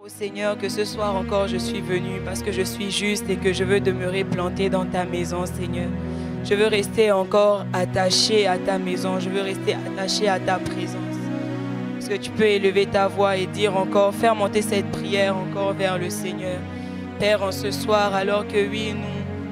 Au Seigneur, que ce soir encore je suis venu parce que je suis juste et que je veux demeurer planté dans ta maison, Seigneur. Je veux rester encore attaché à ta maison, je veux rester attaché à ta présence. Est-ce que tu peux élever ta voix et dire encore, faire monter cette prière encore vers le Seigneur. Père, en ce soir, alors que oui,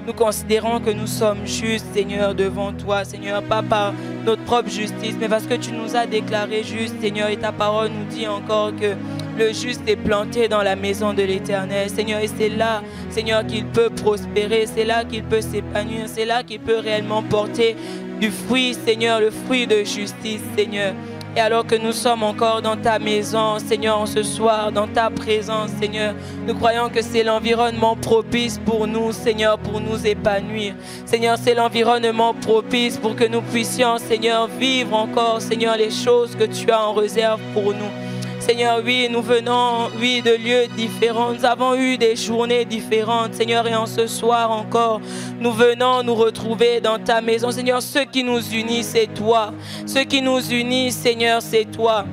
nous considérons que nous sommes justes, Seigneur, devant toi, Seigneur, pas par notre propre justice, mais parce que tu nous as déclaré justes, Seigneur, et ta parole nous dit encore que le juste est planté dans la maison de l'Éternel, Seigneur, et c'est là, Seigneur, qu'il peut prospérer, c'est là qu'il peut s'épanouir, c'est là qu'il peut réellement porter du fruit, Seigneur, le fruit de justice, Seigneur. Et alors que nous sommes encore dans ta maison, Seigneur, ce soir, dans ta présence, Seigneur, nous croyons que c'est l'environnement propice pour nous, Seigneur, pour nous épanouir. Seigneur, c'est l'environnement propice pour que nous puissions, Seigneur, vivre encore, Seigneur, les choses que tu as en réserve pour nous. Seigneur, oui, nous venons, oui, de lieux différents. Nous avons eu des journées différentes, Seigneur, et en ce soir encore, nous venons nous retrouver dans ta maison. Seigneur, ce qui nous unit, c'est toi. Ce qui nous unit, Seigneur, c'est toi.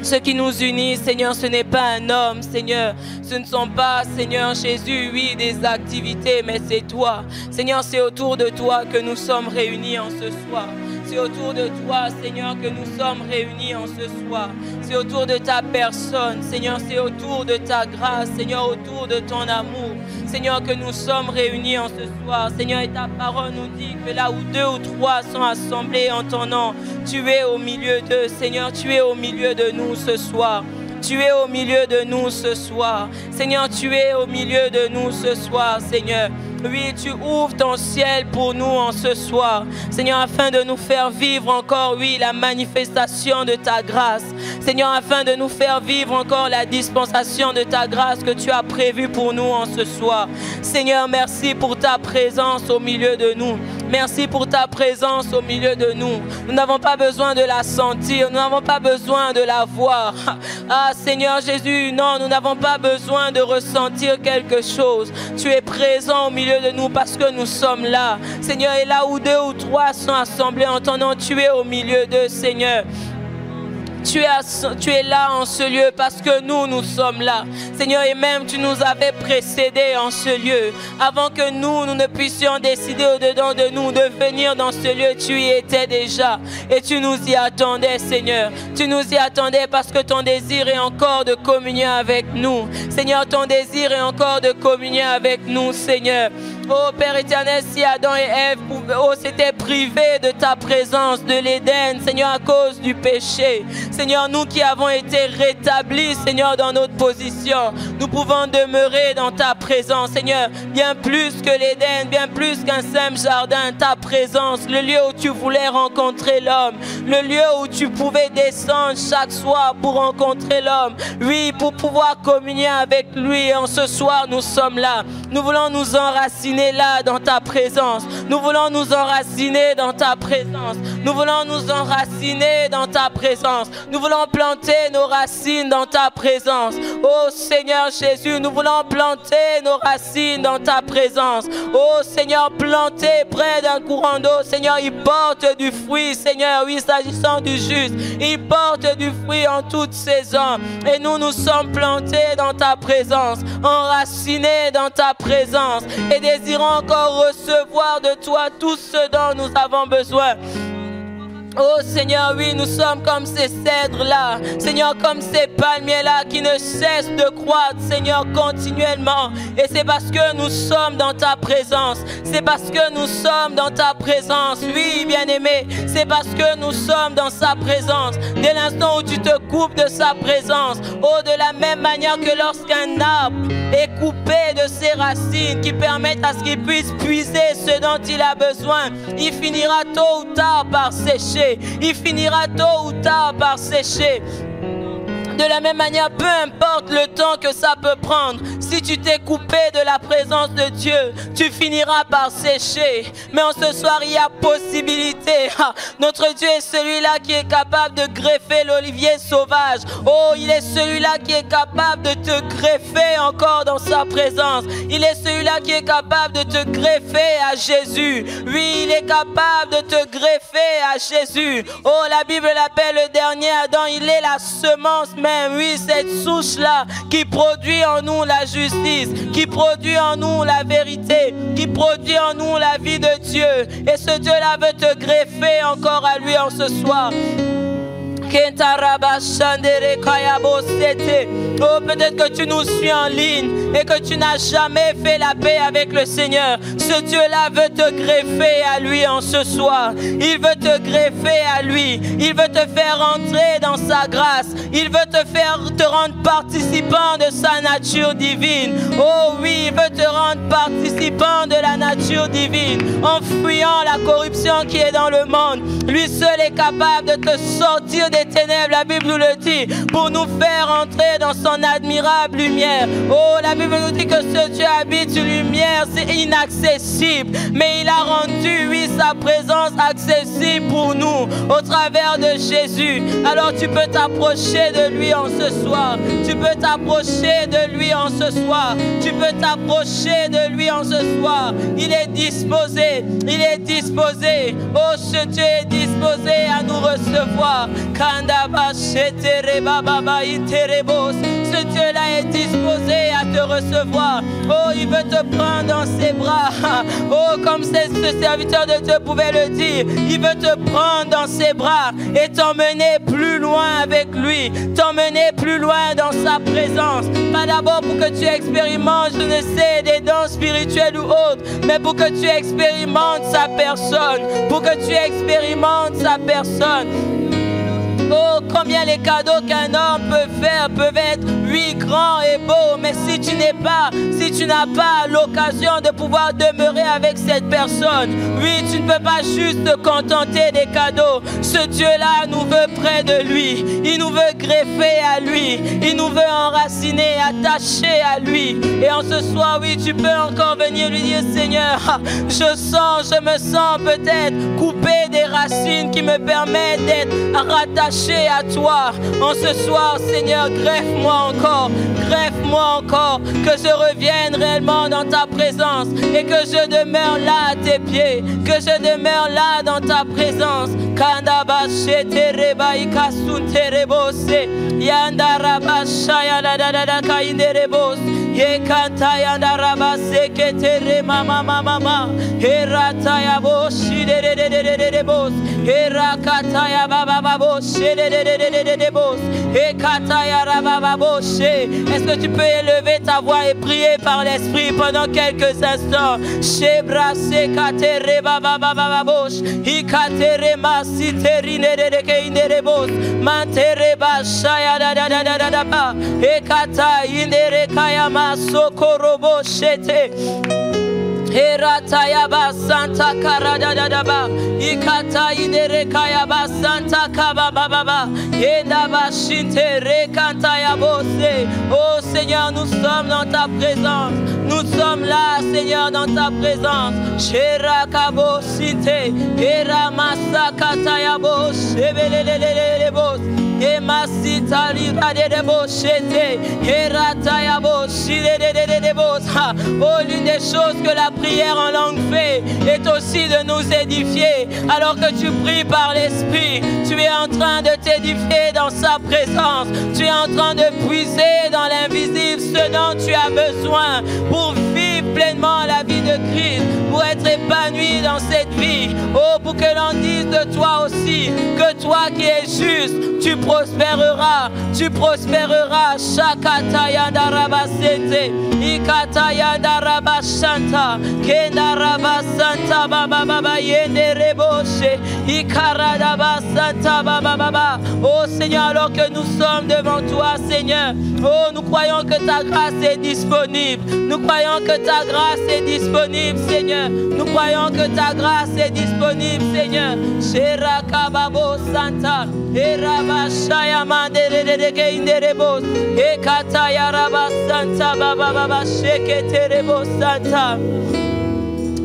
Ce qui nous unit, Seigneur, ce n'est pas un homme, Seigneur. Ce ne sont pas, Seigneur Jésus, oui, des activités, mais c'est toi. Seigneur, c'est autour de toi que nous sommes réunis en ce soir. C'est autour de toi, Seigneur, que nous sommes réunis en ce soir. C'est autour de ta personne, Seigneur, c'est autour de ta grâce, Seigneur, autour de ton amour. Seigneur, que nous sommes réunis en ce soir. Seigneur, et ta parole nous dit que là où 2 ou 3 sont assemblés en ton nom, tu es au milieu d'eux. Seigneur, tu es au milieu de nous ce soir. Tu es au milieu de nous ce soir. Seigneur, tu es au milieu de nous ce soir, Seigneur. Oui, tu ouvres ton ciel pour nous en ce soir. Seigneur, afin de nous faire vivre encore, oui, la manifestation de ta grâce. Seigneur, afin de nous faire vivre encore la dispensation de ta grâce que tu as prévue pour nous en ce soir. Seigneur, merci pour ta présence au milieu de nous. Merci pour ta présence au milieu de nous. Nous n'avons pas besoin de la sentir. Nous n'avons pas besoin de la voir. Ah, Seigneur Jésus, non, nous n'avons pas besoin de ressentir quelque chose. Tu es présent au milieu de nous parce que nous sommes là. Seigneur, et là où 2 ou 3 sont assemblés en ton nom, tu es au milieu d'eux, Seigneur. Tu es là en ce lieu parce que nous sommes là. Seigneur, et même tu nous avais précédés en ce lieu. Avant que nous ne puissions décider au-dedans de nous de venir dans ce lieu, tu y étais déjà. Et tu nous y attendais, Seigneur. Tu nous y attendais parce que ton désir est encore de communier avec nous. Seigneur, ton désir est encore de communier avec nous, Seigneur. Oh Père éternel, si Adam et Ève s'étaient privés de ta présence, de l'Éden, Seigneur, à cause du péché. Seigneur, nous qui avons été rétablis, Seigneur, dans notre position, nous pouvons demeurer dans ta présence, Seigneur, bien plus que l'Éden, bien plus qu'un simple jardin, ta présence, le lieu où tu voulais rencontrer l'homme, le lieu où tu pouvais descendre chaque soir pour rencontrer l'homme, oui, pour pouvoir communier avec lui. En ce soir, nous sommes là. Nous voulons nous enraciner là dans ta présence. Nous voulons nous enraciner dans ta présence. Nous voulons nous enraciner dans ta présence. Nous voulons planter nos racines dans ta présence. Oh Seigneur Jésus, nous voulons planter nos racines dans ta présence. Oh Seigneur, planter près d'un courant d'eau. Seigneur, il porte du fruit. Seigneur, oui, s'agissant du juste, il porte du fruit en toute saison. Et nous sommes plantés dans ta présence, enracinés dans ta présence et désirons encore recevoir de toi tout ce dont nous avons besoin. Oh Seigneur, oui, nous sommes comme ces cèdres-là, Seigneur, comme ces palmiers-là qui ne cessent de croître, Seigneur, continuellement. Et c'est parce que nous sommes dans ta présence. C'est parce que nous sommes dans ta présence, oui, bien-aimé. C'est parce que nous sommes dans sa présence. Dès l'instant où tu te coupes de sa présence, oh, de la même manière que lorsqu'un arbre est coupé de ses racines qui permettent à ce qu'il puisse puiser ce dont il a besoin, il finira tôt ou tard par sécher. Il finira tôt ou tard par sécher. De la même manière, peu importe le temps que ça peut prendre, si tu t'es coupé de la présence de Dieu, tu finiras par sécher. Mais en ce soir, il y a possibilité. Notre Dieu est celui-là qui est capable de greffer l'olivier sauvage. Oh, il est celui-là qui est capable de te greffer encore dans sa présence. Il est celui-là qui est capable de te greffer à Jésus. Oui, il est capable de te greffer à Jésus. Oh, la Bible l'appelle le dernier Adam. Il est la semence même, oui, cette souche-là qui produit en nous la justice, qui produit en nous la vérité, qui produit en nous la vie de Dieu. Et ce Dieu-là veut te greffer encore à lui en ce soir. Oh, peut-être que tu nous suis en ligne et que tu n'as jamais fait la paix avec le Seigneur. Ce Dieu-là veut te greffer à lui en ce soir. Il veut te greffer à lui. Il veut te faire entrer dans sa grâce. Il veut te rendre participant de sa nature divine. Oh oui, il veut te rendre participant de la nature divine en fuyant la corruption qui est dans le monde. Lui seul est capable de te sortir des ténèbres, la Bible nous le dit, pour nous faire entrer dans son admirable lumière. Oh, la Bible nous dit que ce Dieu habite une lumière, c'est inaccessible, mais il a rendu, oui, sa présence accessible pour nous au travers de Jésus. Alors tu peux t'approcher de lui en ce soir. Tu peux t'approcher de lui en ce soir. Tu peux t'approcher de lui en ce soir. Il est disposé. Il est disposé. Oh, ce Dieu est disposé à nous recevoir. Ce Dieu-là est disposé à te recevoir. Oh, il veut te prendre dans ses bras. Oh, comme ce serviteur de Dieu pouvait le dire, il veut te prendre dans ses bras et t'emmener plus loin avec lui, t'emmener plus loin dans sa présence. Pas d'abord pour que tu expérimentes, je ne sais, des dons spirituels ou autres, mais pour que tu expérimentes sa personne, pour que tu expérimentes sa personne. Oh, combien les cadeaux qu'un homme peut faire peuvent être, oui, grands et beaux, mais si tu n'as pas l'occasion de pouvoir demeurer avec cette personne, oui, tu ne peux pas juste te contenter des cadeaux. Ce Dieu-là nous veut près de lui. Il nous veut greffer à lui. Il nous veut enraciner, attacher à lui. Et en ce soir, oui, tu peux encore venir lui dire, Seigneur, je me sens peut-être coupé des racines qui me permettent d'être rattaché à toi. En ce soir, Seigneur, greffe-moi encore, que je revienne réellement dans ta présence et que je demeure là à tes pieds, que je demeure là dans ta présence. Est-ce que tu peux élever ta voix et prier par l'Esprit pendant quelques instants? Heratayaba Santa Karadadaba Ikata Inerekayaba Santa Kabababa Yendaba Shinte Rekantayabose. Oh Seigneur, nous sommes dans ta présence. Nous sommes là, Seigneur, dans ta présence. Sherakabo Sinte Eramasa Katayabo Shebelelelelebos. Oh, l'une des choses que la prière en langue fait est aussi de nous édifier. Alors que tu pries par l'Esprit, tu es en train de t'édifier dans sa présence. Tu es en train de puiser dans l'invisible ce dont tu as besoin pour vivre pleinement la vie de Christ, pour être épanoui dans cette vie. Oh, pour que l'on dise de toi aussi que toi qui es juste, tu prospéreras, tu prospéreras. Shakataya darabasete, ikataya darabashanta, kendarabasanta baba baba yende reboshe, ikaradabasanta baba baba. Oh Seigneur, alors que nous sommes devant toi, Seigneur, oh, nous croyons que ta grâce est disponible. Nous croyons que ta grâce est disponible, Seigneur. Nous croyons que ta grâce est disponible, Seigneur. Sherakababo Santa, Erabashaya Mandereke Inderebos, Ekataya Rabasanta Baba Baba Sheketerebo Santa.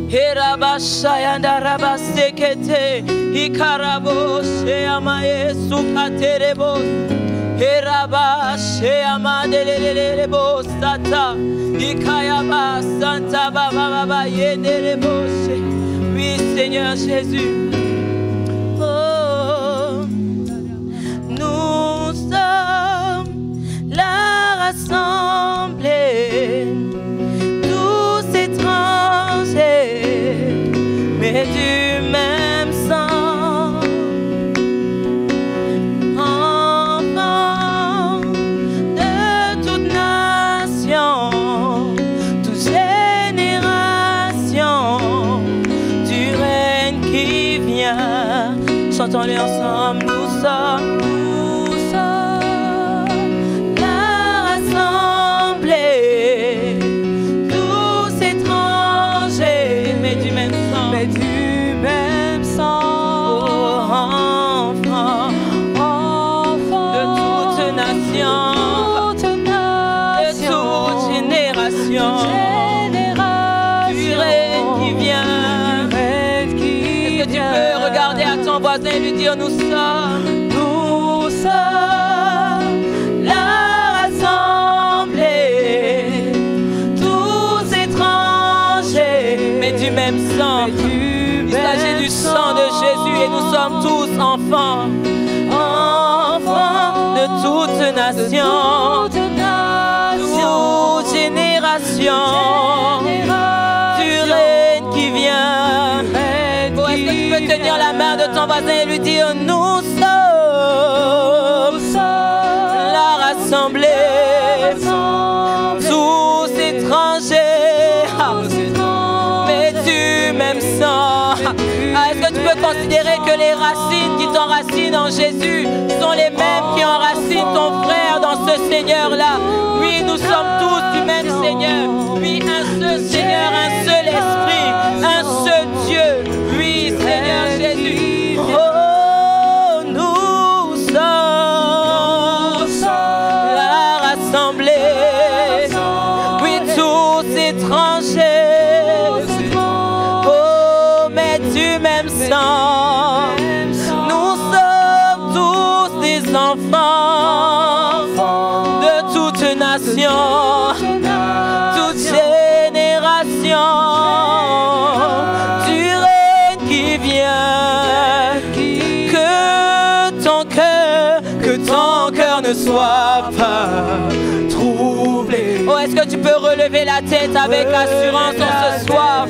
Herabashaya Ndarabasekete, Ikarabo Sheamae Sukaterebos. Herabashe Amandelelebo Santa, Ikayaba Santa Baba Baba Yendereboshe. Oui, Seigneur Jésus. Oh, nous sommes Chantons-les ensemble. Nous sommes la rassemblée, tous étrangers, mais du même sang, enfants de toute nation, de toute génération, du règne qui vient. Est-ce que tu peux regarder à ton voisin et lui dire nous sommes la rassemblée, tous étrangers, mais du même sang. Il s'agit du sang de Jésus et nous sommes tous enfants de toute nation, toute génération, du règne qui vient. Oh, est-ce que tu peux tenir la main de ton voisin et lui dire nous sommes la rassemblée, tous étrangers, mais du même sang. Est-ce que tu peux considérer que les racines qui t'enracinent en Jésus sont les mêmes qui enracinent ton frère dans ce Seigneur-là? Oui, nous sommes tous du même Seigneur. Oui, un seul Seigneur, un seul Esprit, un seul Dieu. Oui, Seigneur Jésus. Oh, nous sommes la rassemblée. Oui, tous étrangers. Oh, mais du même sang. Nous sommes tous des enfants de toute nation, toute génération, du règne qui vient. Que ton cœur ne soit pas troublé. Oh, est-ce que tu peux relever la tête avec assurance en ce soir?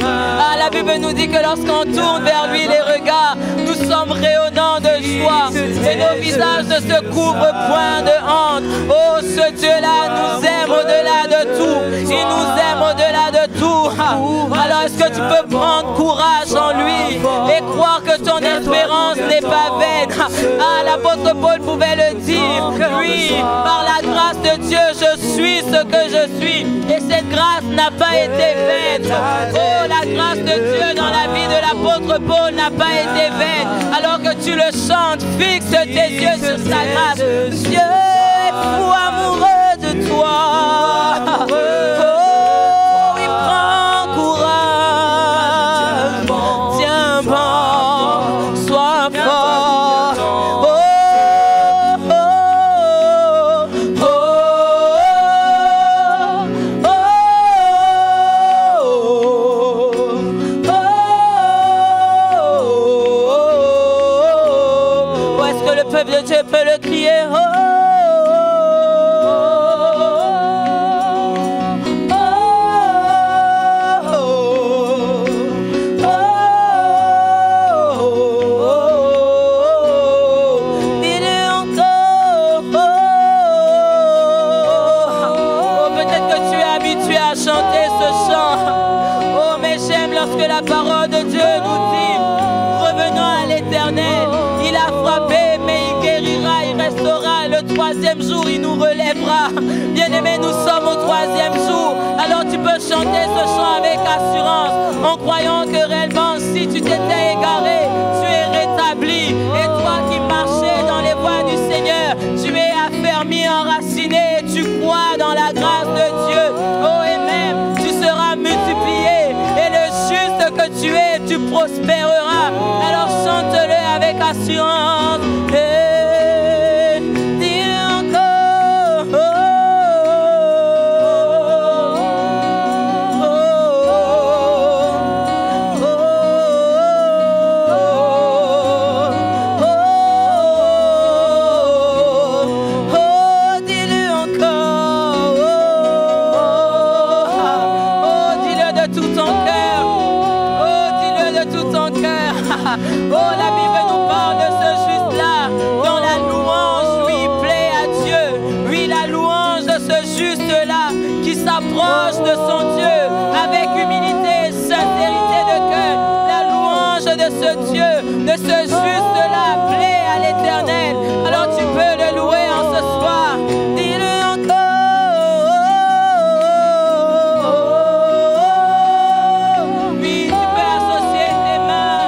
Ah, la Bible nous dit que lorsqu'on tourne vers lui les regards, nous sommes rayonnants de joie et nos visages ne se couvrent point de honte. Oh, ce Dieu-là nous aime au-delà de tout. Il nous aime au-delà de tout. Alors, est-ce que tu peux prendre courage en lui et croire que ton espérance n'est pas vaine? Ah, l'apôtre Paul pouvait le dire. Oui, par la grâce de Dieu, je suis ce que je suis. Et cette grâce n'a pas été vaine. Oh, la grâce de Dieu dans la vie de l'apôtre Paul n'a pas été vaine. Alors que tu le chantes, fixe tes yeux sur sa grâce. Dieu est fou amoureux de toi. Oh, il prend courage. Tiens bon, sois fort. Oh, oh, oh, oh, oh. Est-ce que le peuple de Dieu peut le crier? Oh. Lorsque la parole de Dieu nous dit, revenons à l'Éternel, il a frappé, mais il guérira, il restaurera, le troisième jour, il nous relèvera. Bien-aimés, nous sommes au troisième jour, alors tu peux chanter ce chant avec assurance, en croyant que réellement, si tu t'étais égaré, tu es rétabli. Et toi qui marchais dans les voies du Seigneur, tu es affermi, enraciné, et tu crois dans la grâce de Dieu. Oh, et même, tu seras multiplié. Et le juste que tu es, tu prospéreras. Alors chante-le avec assurance. Et dis-le encore. Oh, oh, oh, oh, oh, dis-le encore. Oh, dis-le de tout ton cœur. Oh, dis-le de tout ton cœur. Oh, la Bible nous parle de ce juste-là, dont la louange lui plaît à Dieu. Oui, la louange de ce juste-là qui s'approche de son Dieu avec humilité et sincérité de cœur. La louange de ce Dieu, de ce ce juste-là plaît à l'Éternel, alors tu peux le louer en ce soir. Dis-le encore. Oui, tu peux associer tes mains.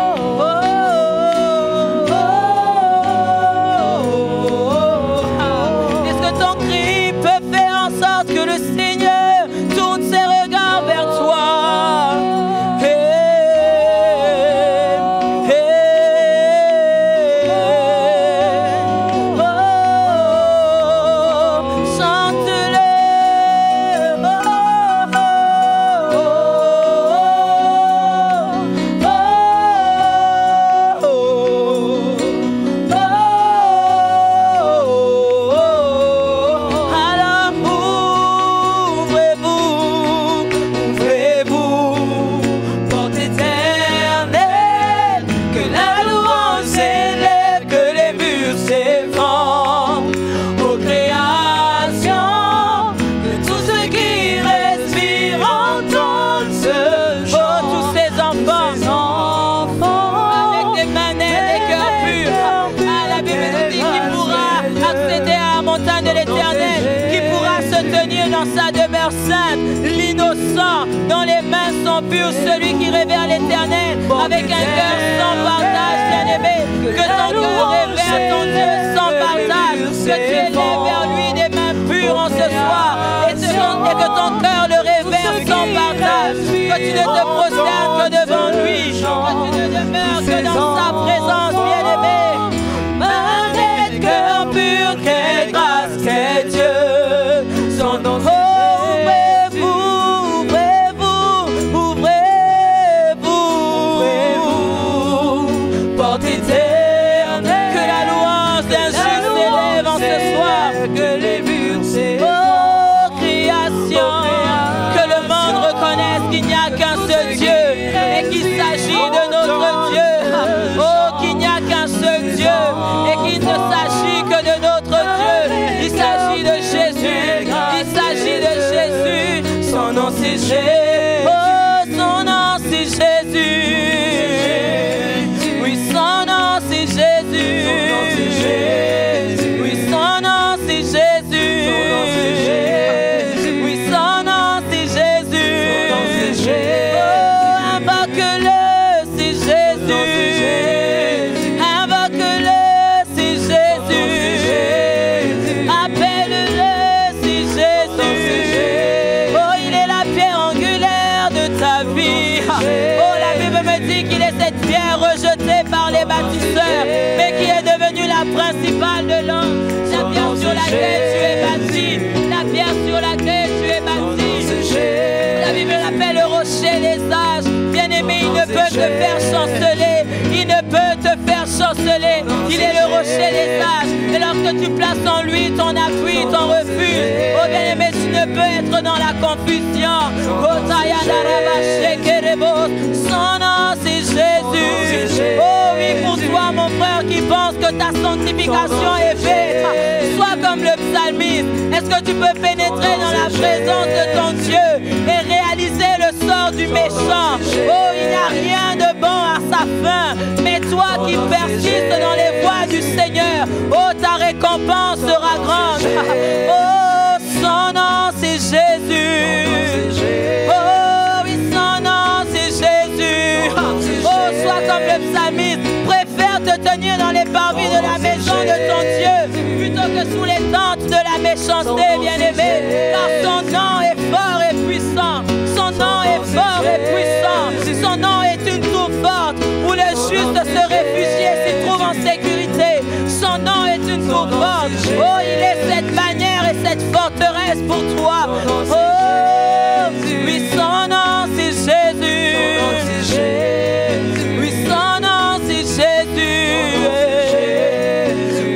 Est-ce que ton cri peut faire en sorte que le Seigneur tourne ses regards vers toi? Sa demeure sainte, l'innocent, dont les mains sont pures, celui qui révère l'Éternel avec un cœur sans partage, bien-aimé. Que ton cœur révère ton Dieu sans partage, que tu élèves vers lui des mains pures en ce soir, et que ton cœur le révère sans partage, que tu ne te prosternes que devant lui, que tu ne demeures que dans sa présence, bien-aimé. Un cœur pur, quelle grâce, quel Dieu, son nom. Oh, son nom c'est Jésus. Oui, son nom c'est Jésus. Oui, son nom c'est Jésus. Oui, son nom c'est Jésus. Oh, invoque-le, c'est Jésus. Invoque-le, c'est Jésus. Appelle-le, c'est Jésus. Oh, il est la pierre angulaire de ta vie. Oh, la Bible me dit qu'il est cette pierre rejetée par les bâtisseurs, mais qui est devenue la principale de l'homme. La pierre sur laquelle tu es bâti, la pierre sur laquelle tu es bâti. La Bible l'appelle le rocher des âges. Bien-aimé, il ne peut te faire chanceler. Il ne peut te faire chanceler. Il est le rocher des âges. Et lorsque tu places en lui ton appui, ton refuge, oh bien-aimé, tu ne peux être dans la confusion. Son nom c'est Jésus. Oh oui, pour toi mon frère qui pense que ta sanctification est faite, sois comme le psalmiste. Est-ce que tu peux pénétrer dans la présence de ton Dieu et réaliser le sort du méchant? Oh, il n'y a rien de bon à sa fin, mais toi qui persistes dans les voies du Seigneur, oh, ta récompense sera grande. Oh, son nom c'est Jésus. Oh oui, son nom c'est Jésus. Oh, sois comme le psalmiste, préfère te tenir dans les parvis de la maison de ton Dieu plutôt que sous les tentes de la méchanceté, bien-aimé, car son nom est fort et puissant. Son nom est fort et puissant. Son nom est une tour forte où le juste se réfugie et s'y trouve en sécurité. Son nom est une tour forte. Oh, il est cette bannière et cette forteresse pour toi. Oh, oui, son nom c'est Jésus. Oui, son nom c'est Jésus.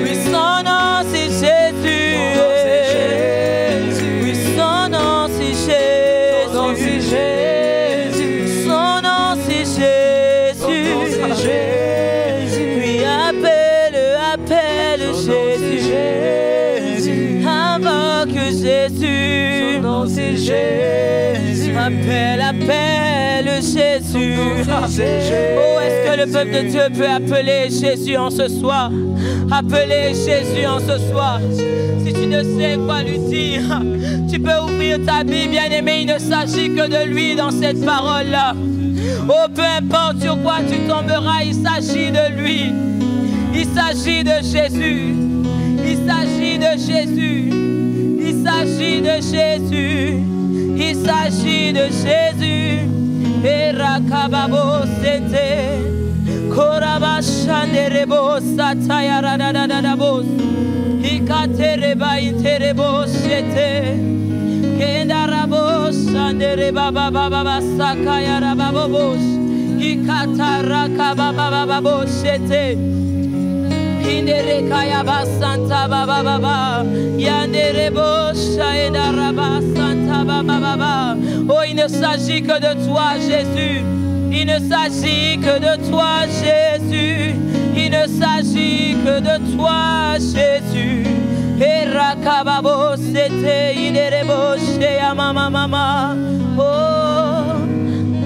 Oui, son nom c'est Jésus. Oui, son nom c'est Jésus. Son nom c'est Jésus. Oui, appelle Jésus. Invoque Jésus. Son nom c'est Jésus. Appelle Jésus. Jésus. Oh, est-ce que le peuple de Dieu peut appeler Jésus en ce soir? Appeler Jésus en ce soir. Si tu ne sais quoi lui dire, tu peux ouvrir ta Bible, bien-aimé. Il ne s'agit que de lui dans cette parole-là. Oh, peu importe sur quoi tu tomberas, il s'agit de lui. Il s'agit de Jésus. Il s'agit de Jésus. Il s'agit de Jésus. Il s'agit de Jésus. Et rakababo sente. Korabashanderebo satayaradadadabos. Ikatereba interebo shete. Kendarabo shandereba baba sakayarababos. Ikataraka baba shete. Inderekaya basanta baba baba. Yanderebo shaedaraba santa baba baba. Oh, il ne s'agit que de toi, Jésus. Il ne s'agit que de toi, Jésus. Il ne s'agit que de toi, Jésus. Et rakababo c'était inerebo chez mama. Oh,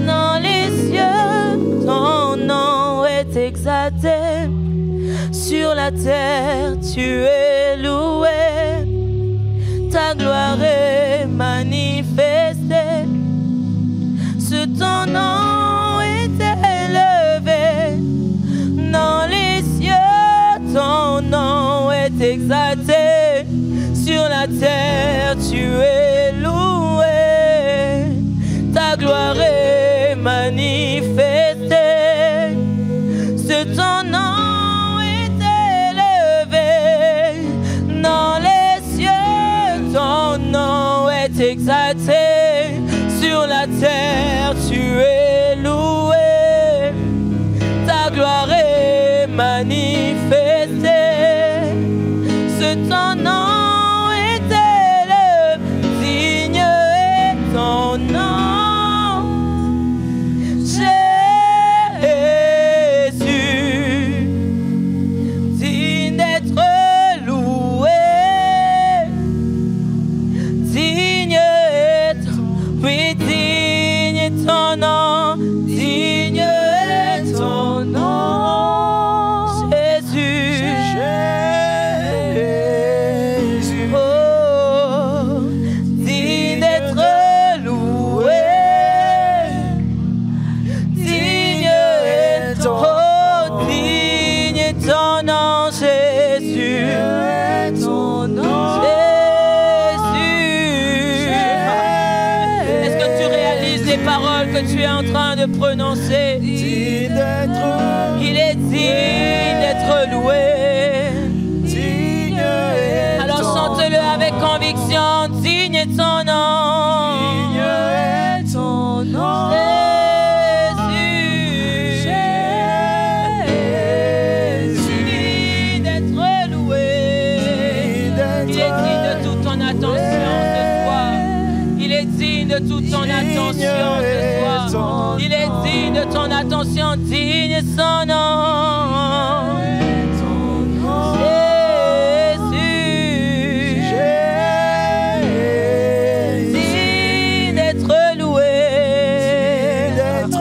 dans les cieux, ton nom est exalté. Sur la terre, tu es loué. Ta gloire est manifestée. Ce ton nom est élevé. Dans les cieux, ton nom est exalté. Sur la terre, tu es loué. Ta gloire est manifestée. Ce ton nom est élevé. Dans les cieux, ton nom est exalté. Sur la terre, tu es loué. Ta gloire est manifestée. Ce ton nom est élevé. Digne est ton nom, Jésus. Digne d'être loué. Digne est ton nom, digne est ton nom, Jésus. Oh, digne d'être loué. Digne est ton nom, Jésus. Ton nom, paroles que tu es en train de prononcer. Il est digne d'être loué. Alors chante-le avec conviction. Digne est ton nom. Digne est ton nom. Jésus. Digne d'être loué. Il est digne de toute ton attention ce soir. Il est digne de toute ton attention ce soir. Il est digne de ton attention. Digne est son nom. Jésus. Digne d'être loué. Digne est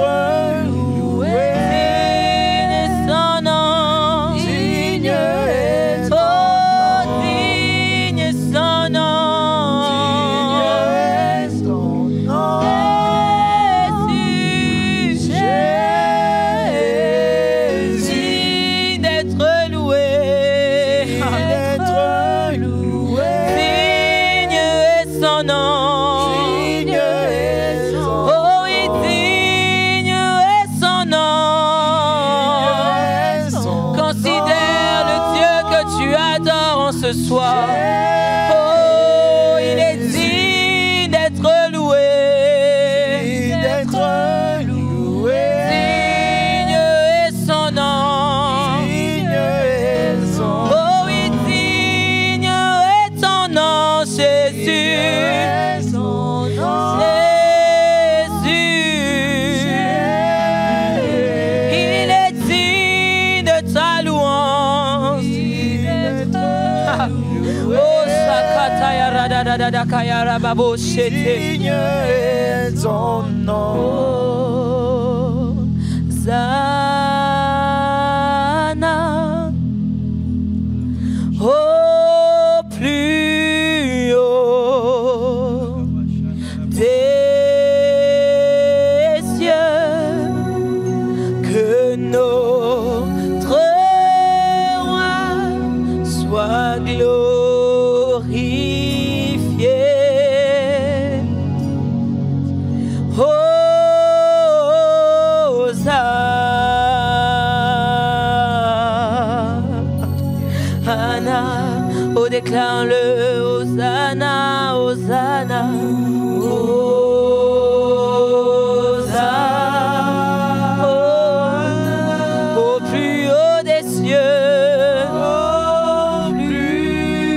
son nom. Digne est son nom. Ce soir, oh, il est digne d'être loué. Digne est son nom. Oh, oui, digne est ton nom, Jésus. Il est digne de ta louange. Oh, Sakataya Radadada Kayara Babo Shete. Digne est ton nom. Hosanna, au plus haut des cieux, que notre roi soit glorifié. Hosanna, oh déclare-le, Hosanna, Hosanna, Hosanna, au plus haut des cieux,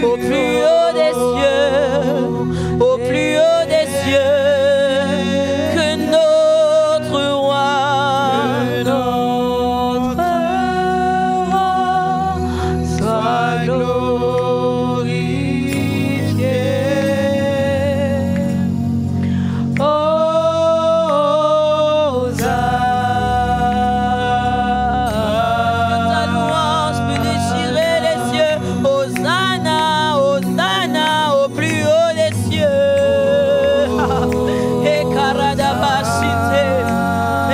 au plus haut des cieux, au plus haut des cieux, que notre roi soit glorifié. Ta louange peut déchirer les cieux. Hosanna, Hosanna, au plus haut des cieux. Et karadabashite,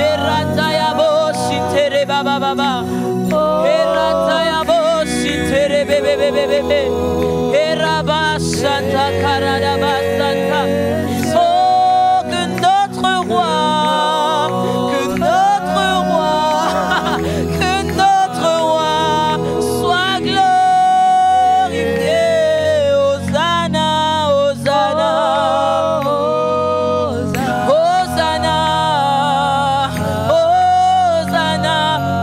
et ratayabashite, re baba baba, et ratayabashite, re bebe bebe bebe, et rabashanta karadabasanta. Oh, que notre roi, que notre roi, que notre roi soit glorifié. Hosanna, Hosanna, Hosanna, Hosanna,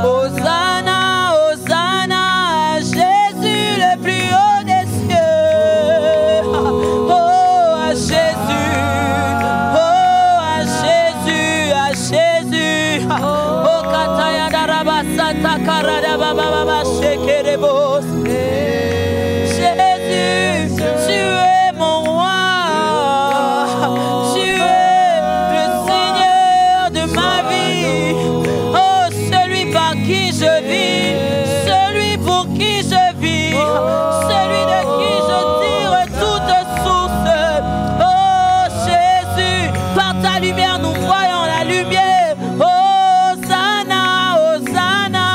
Hosanna, Hosanna, Jésus le plus haut des cieux. Oh, à Jésus, oh, à Jésus, à Jésus. Oh, Kataya Darabasanta Karadababa Shekerebos. Jésus, tu es mon roi, tu es le Seigneur de ma vie. Oh, celui par qui je vis, celui pour qui je vis, celui de qui je tire toute source. Oh, Jésus, par ta lumière nous voyons la lumière. Hosanna, Hosanna,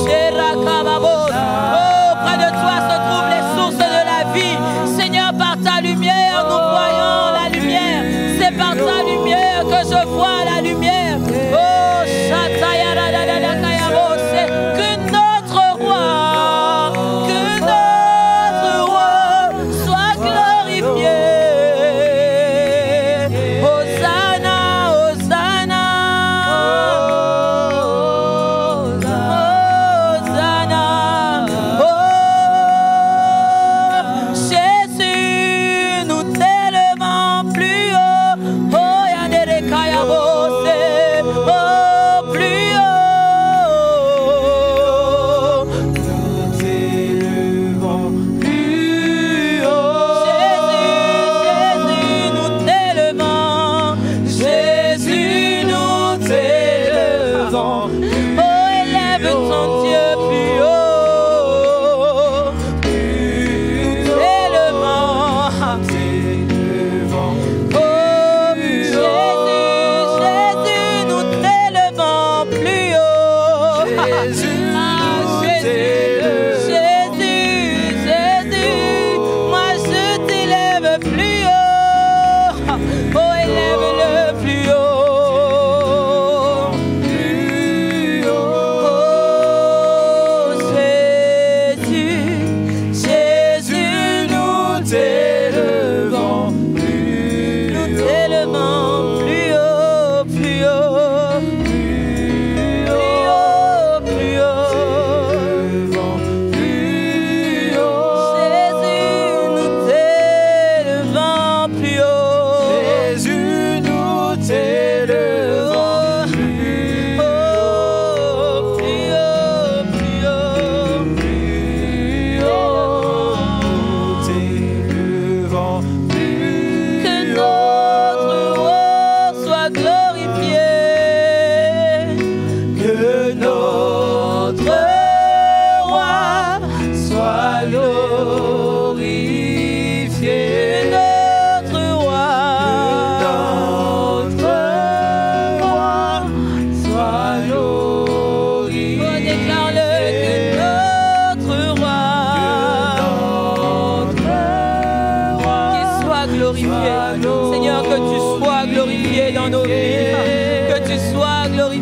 Sherakababos. Oh, près de toi se trouvent les sources de la vie. Seigneur, par ta lumière, nous voyons la lumière. C'est par ta lumière que je vois la lumière. Oh, Shatayaradaladakayabos. Que notre roi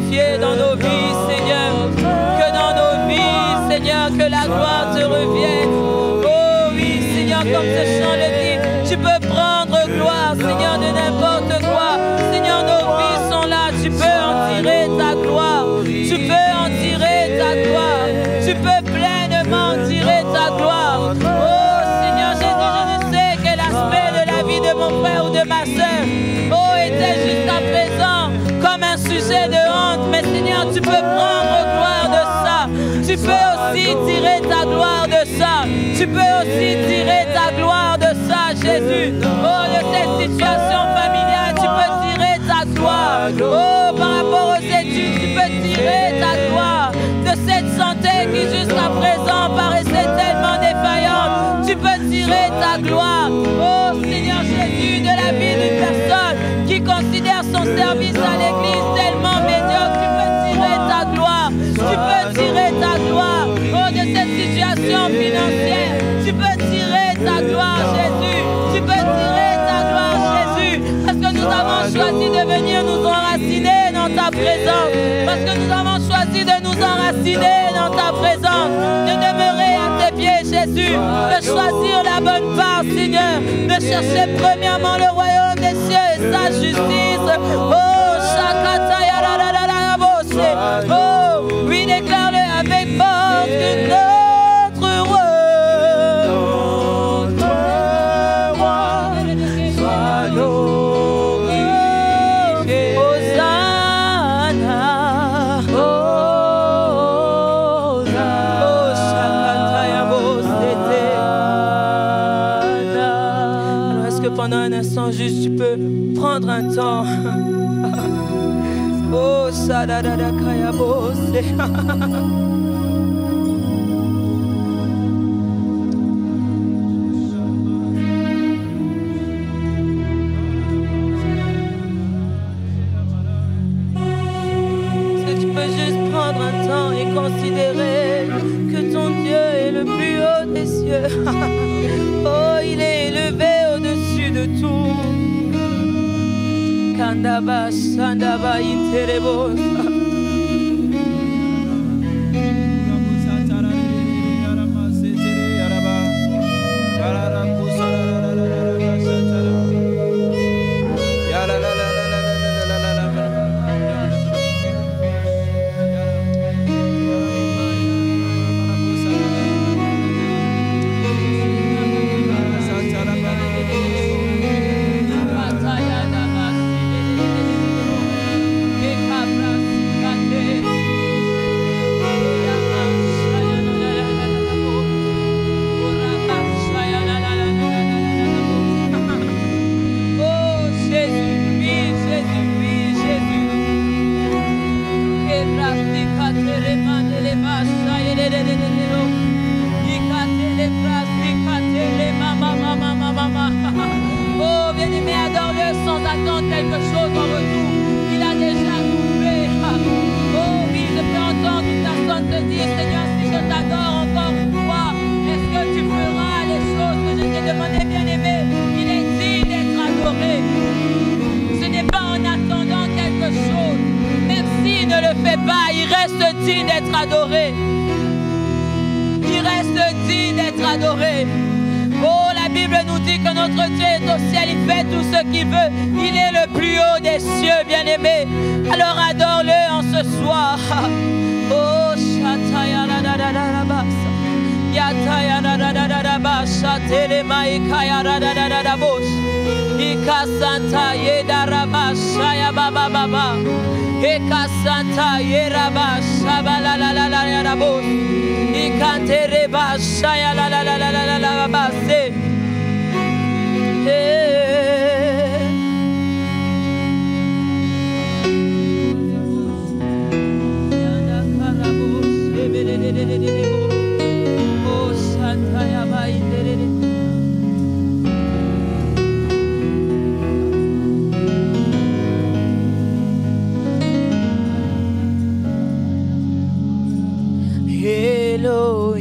glorifié dans nos vies, Seigneur. Que dans nos vies, Seigneur, que la gloire te revienne. Oh oui, Seigneur, comme ce chant le dit, tu peux prendre gloire, Seigneur, de n'importe quoi. Seigneur, nos vies sont là, tu peux en tirer ta gloire. Tu peux en tirer ta gloire. Tu peux pleinement tirer ta gloire. Oh Seigneur Jésus, je ne sais quel aspect de la vie de mon frère ou de ma soeur, oh, était jusqu'à présent comme un sujet de honte. Mais Seigneur, tu peux prendre gloire de ça. Tu peux aussi tirer ta gloire de ça. Tu peux aussi tirer ta gloire de ça, Jésus. Oh, de cette situation familiale, tu peux tirer ta gloire. Oh, par rapport aux études, tu peux tirer ta gloire. De cette santé qui jusqu'à présent paraissait tellement défaillante, tu peux tirer ta gloire. Oh, Seigneur Jésus, de la vie d'une personne qui considère son service à l'église tellement médiocre, tu peux tirer ta gloire. Tu peux tirer ta gloire. Oh, de cette situation financière, tu peux tirer ta gloire, Jésus. Tu peux tirer ta gloire, Jésus. Parce que nous avons choisi de venir nous enraciner dans ta présence. Parce que nous avons choisi de nous enraciner dans ta présence. De demeurer à tes pieds, Jésus. De choisir la bonne part, Seigneur. De chercher premièrement le royaume des cieux et sa justice. Oh, Shakataya, oh, oui, déclare-le avec force que notre roi soit glorifié. Hosanna, Hosanna, oh, Shakataya, alors, est-ce que pendant un instant juste tu peux prendre un temps? Oh, Sadadada Kayabose. Est-ce que tu peux juste prendre un temps et considérer que ton Dieu est le plus haut des cieux? Oh, il est élevé au-dessus de tout. Kandaba, Sandaba, Interebo. Oh, bien-aimé, adore-le sans attendre quelque chose en retour. Il a déjà tout fait. Oh oui, je peux entendre une personne te dire, Seigneur, si je t'adore encore une fois, est-ce que tu feras les choses que je t'ai demandé, bien-aimé? Il est digne d'être adoré. Ce n'est pas en attendant quelque chose. Même s'il ne le fait pas, il reste digne d'être adoré. Il reste digne d'être adoré. Oh, la Bible nous dit que notre Dieu est au ciel, il fait tout ce qu'il veut. Il est le plus haut des cieux, bien-aimé. Alors adore-le en ce soir. Oh, Shataya la da da da da basa. Yataya da da da da da basa. Telemaikaya da da da da da bos. Ika Santa Yeda Rabasha ya baba baba. Ika Santa Yera Basha ba la la la la ya da bos. Ikantere basha ya la la la la la la la base. Oh Santa ya ba indere.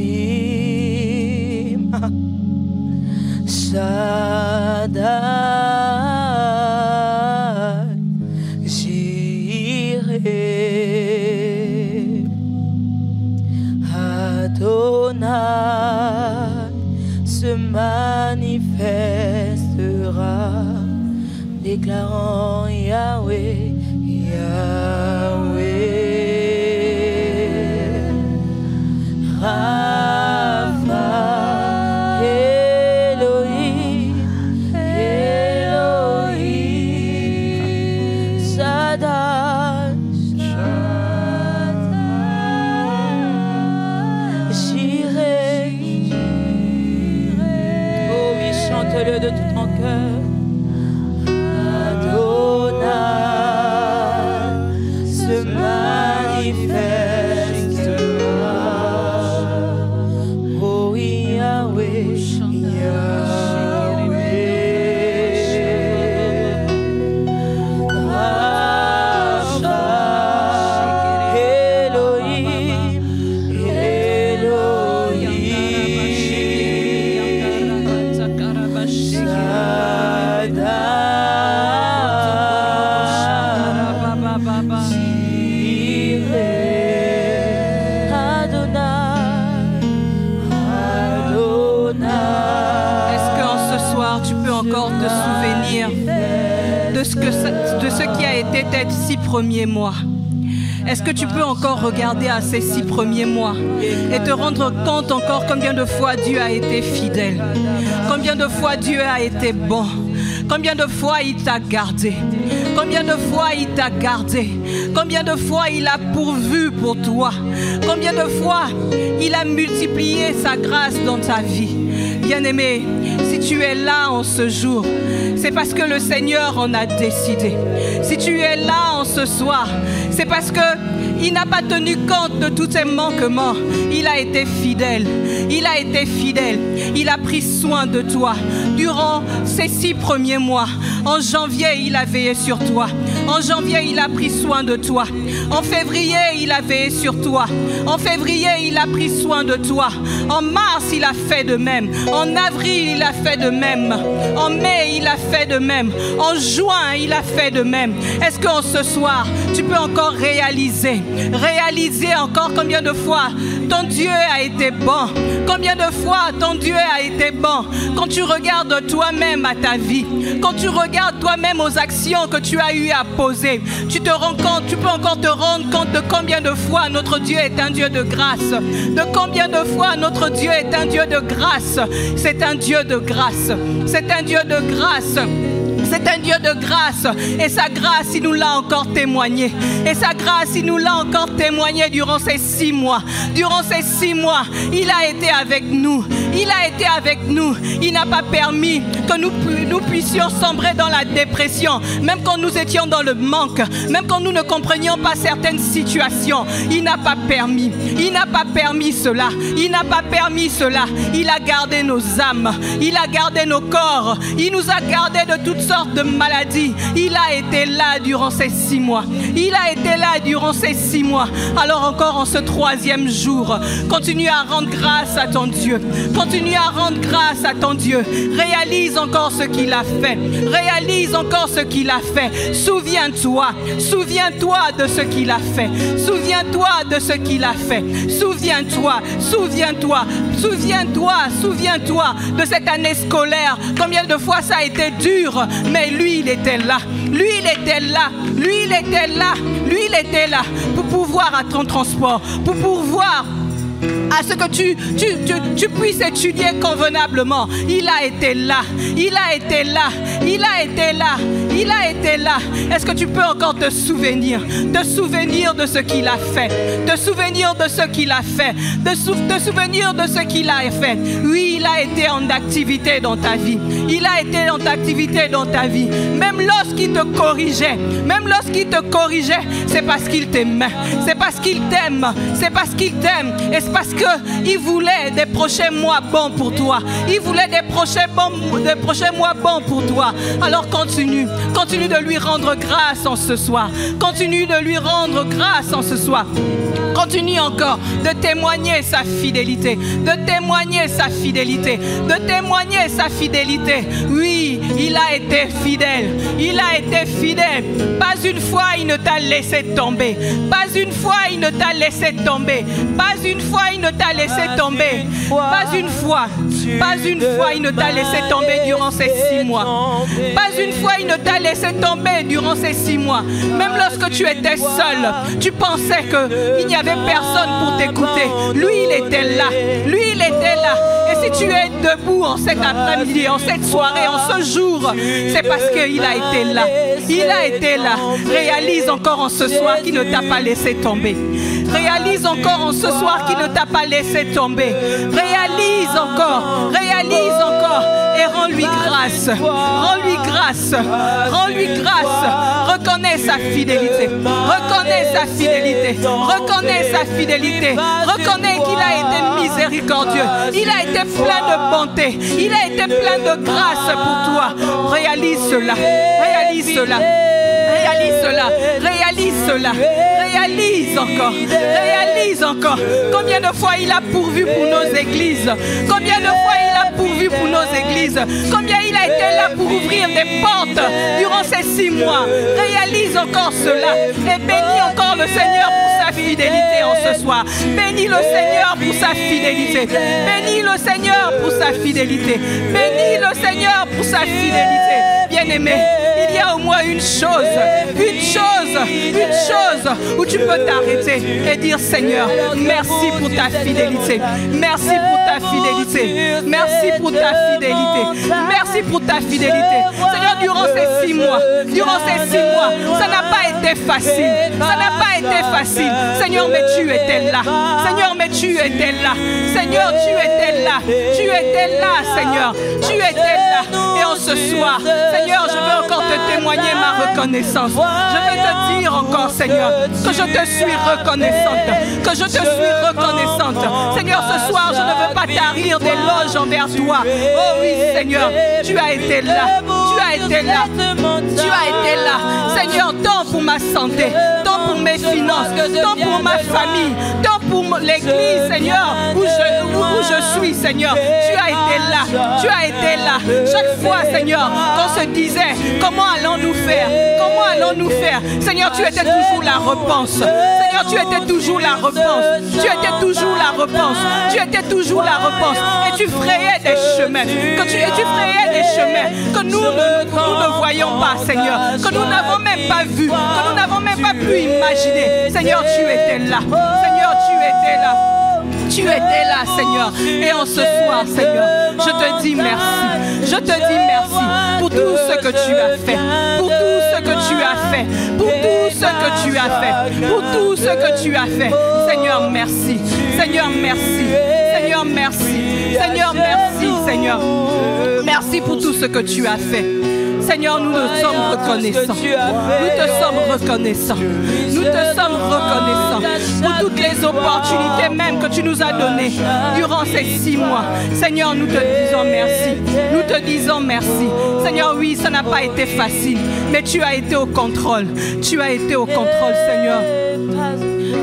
Elohim Shaddai Jireh Adonai se manifestera, déclarant Yahweh, Yahweh. Rapha, Elohim, Elohim, Shaddai, Jireh. Oh oui, chante-le de tout ton cœur. Adonai se manifestera. Oh Yahweh, Yahweh. Rapha, Elohim, Elohim, de ce qui a été tes 6 premiers mois. Est-ce que tu peux encore regarder à ces 6 premiers mois et te rendre compte encore combien de fois Dieu a été fidèle, combien de fois Dieu a été bon, combien de fois il t'a gardé, combien de fois il t'a gardé, combien de fois il a pourvu pour toi, combien de fois il a multiplié sa grâce dans ta vie. Bien-aimé, si tu es là en ce jour, c'est parce que le Seigneur en a décidé. Si tu es là en ce soir, c'est parce que il n'a pas tenu compte de tous tes manquements. Il a été fidèle. Il a été fidèle. Il a pris soin de toi durant ces 6 premiers mois. En janvier, il a veillé sur toi. En janvier, il a pris soin de toi. En février, il a veillé sur toi. En février, il a pris soin de toi. En mars, il a fait de même. En avril, il a fait de même. En mai, il a fait de même. En juin, il a fait de même. Est-ce qu'en ce soir, tu peux encore réaliser encore combien de fois ton Dieu a été bon? Combien de fois ton Dieu a été bon? Quand tu regardes toi-même à ta vie, quand tu regardes toi-même aux actions que tu as eu à poser, tu te rends compte, tu peux encore te rendre compte de combien de fois notre Dieu est un Dieu de grâce. De combien de fois notre Dieu est un Dieu de grâce. C'est un Dieu de grâce. C'est un Dieu de grâce. C'est un Dieu de grâce. Et sa grâce, il nous l'a encore témoigné. Et sa grâce, il nous l'a encore témoigné durant ces 6 mois. Durant ces 6 mois, il a été avec nous. Il a été avec nous. Il n'a pas permis que nous puissions sombrer dans la dépression. Même quand nous étions dans le manque. Même quand nous ne comprenions pas certaines situations. Il n'a pas permis. Il n'a pas permis cela. Il n'a pas permis cela. Il a gardé nos âmes. Il a gardé nos corps. Il nous a gardés de toutes sortes de maladies. Il a été là durant ces 6 mois. Il a été là durant ces 6 mois. Alors encore en ce 3e jour, continue à rendre grâce à ton Dieu. Continue à rendre grâce à ton Dieu. Réalise encore ce qu'il a fait. Réalise encore ce qu'il a fait. Souviens-toi. Souviens-toi de ce qu'il a fait. Souviens-toi de ce qu'il a fait. Souviens-toi. Souviens-toi. Souviens-toi. Souviens-toi de cette année scolaire. Combien de fois ça a été dur. Mais lui, il était là. Lui, il était là. Lui, il était là. Lui, il était là pour pouvoir à ton transport, pour pouvoir à ce que tu puisses étudier convenablement. Il a été là. Il a été là. Il a été là. Il a été là. Est-ce que tu peux encore te souvenir de ce qu'il a fait, te souvenir de ce qu'il a fait, te souvenir de ce qu'il a fait. Oui, il a été en activité dans ta vie. Il a été en activité dans ta vie. Même lorsqu'il te corrigeait, c'est parce qu'il t'aimait. C'est parce qu'il t'aime. C'est parce qu'il t'aime. Et c'est parce qu'il voulait des prochains mois bons pour toi. Il voulait des prochains mois bons pour toi. Alors continue de lui rendre grâce en ce soir. Continue de lui rendre grâce en ce soir. Continue encore de témoigner sa fidélité. De témoigner sa fidélité. De témoigner sa fidélité. Oui, il a été fidèle. Il a été fidèle. Pas une fois il ne t'a laissé tomber. Pas une fois il ne t'a laissé tomber. Pas une fois il ne ne t'a laissé tomber. Pas une fois. Pas une fois il ne t'a laissé tomber durant ces 6 mois. Pas une fois il ne t'a laissé tomber durant ces 6 mois. Même lorsque tu étais seul, tu pensais qu'il n'y avait personne pour t'écouter. Lui, il était là. Lui, il était là. Et si tu es debout en cet après-midi, en cette soirée, en ce jour, c'est parce qu'il a été là. Il a été là. Réalise encore en ce soir qu'il ne t'a pas laissé tomber. Réalise encore en ce soir qu'il ne t'a pas laissé tomber. Réalise encore. Réalise encore. Et rends-lui grâce. Rends-lui grâce. Rends-lui grâce. Reconnais sa fidélité. Reconnais sa fidélité. Reconnais sa fidélité. Reconnais qu'il a été miséricordieux. Il a été plein de bonté. Il a été plein de grâce pour toi. Réalise cela. Réalise cela. Réalise cela. Réalise cela. Réalise encore. Réalise encore. Combien de fois il a pourvu pour nos églises. Combien de fois il a pourvu pour nos églises. Combien il a été là pour ouvrir des portes durant ces 6 mois. Réalise encore cela. Et bénis encore le Seigneur pour sa fidélité en ce soir. Bénis le Seigneur pour sa fidélité. Bénis le Seigneur pour sa fidélité. Bénis le Seigneur pour sa fidélité. Bien-aimé, il y a au moins une chose où tu peux t'arrêter et dire Seigneur, merci pour ta fidélité. Merci pour ta fidélité. Merci pour ta fidélité. Merci pour ta fidélité. Seigneur, durant ces 6 mois, ça n'a pas été facile. Ça n'a pas été facile. Seigneur, mais tu étais là. Seigneur, mais tu étais là. Seigneur, tu étais là. Tu étais là, Seigneur. Tu étais là. Et en ce soir, Seigneur, je veux encore te témoigner ma reconnaissance. Je veux te dire encore, Seigneur, que je te suis reconnaissante. Que je te suis reconnaissante. Seigneur, ce soir, je ne veux pas tarir d'éloges envers toi. Oh oui, Seigneur, tu as été là. Tu as été là. Tu as été là. Seigneur, tant pour ma santé, tant pour mes finances, tant pour ma famille, tant pour l'église, Seigneur, où je suis, Seigneur. Tu as été là. Tu as été là. Chaque fois, Seigneur, qu'on se disait, comment allons-nous faire? Comment allons-nous faire? Seigneur, tu étais toujours la réponse. Seigneur, tu étais toujours la réponse. Tu étais toujours la réponse. Tu étais toujours la réponse. Et tu frayais des chemins. Tu frayais des chemins que nous ne voyons pas, Seigneur. Que nous n'avons même pas vu. Que nous n'avons même pas pu imaginer. Seigneur, tu étais là. Seigneur, tu étais là. Tu étais là, Seigneur. Et en ce soir, Seigneur, je te dis merci. Je te dis merci pour tout ce que tu as fait. Pour tout ce que tu as fait. Pour tout ce que tu as fait. Pour tout ce que tu as fait. Seigneur, merci. Seigneur, merci. Seigneur, merci. Seigneur, merci, Seigneur. Merci pour tout ce que tu as fait. Seigneur, nous te sommes reconnaissants. Nous te sommes reconnaissants. Nous te sommes reconnaissants pour toutes les opportunités même que tu nous as données durant ces 6 mois. Seigneur, nous te disons merci. Nous te disons merci. Seigneur, oui, ça n'a pas été facile, mais tu as été au contrôle. Tu as été au contrôle, Seigneur.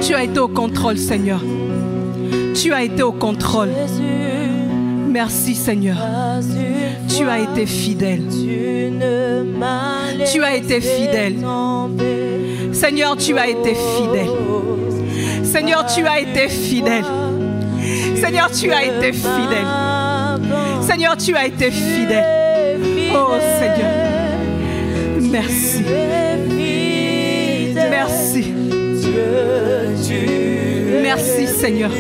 Tu as été au contrôle, Seigneur. Tu as été au contrôle. Merci, Seigneur. Tu as été fidèle. Tu as été fidèle. Seigneur, tu as été fidèle. Seigneur, tu as été fidèle. Seigneur, tu as été fidèle. Seigneur, tu as été fidèle. Oh, Seigneur. Merci. Merci. Merci, Seigneur.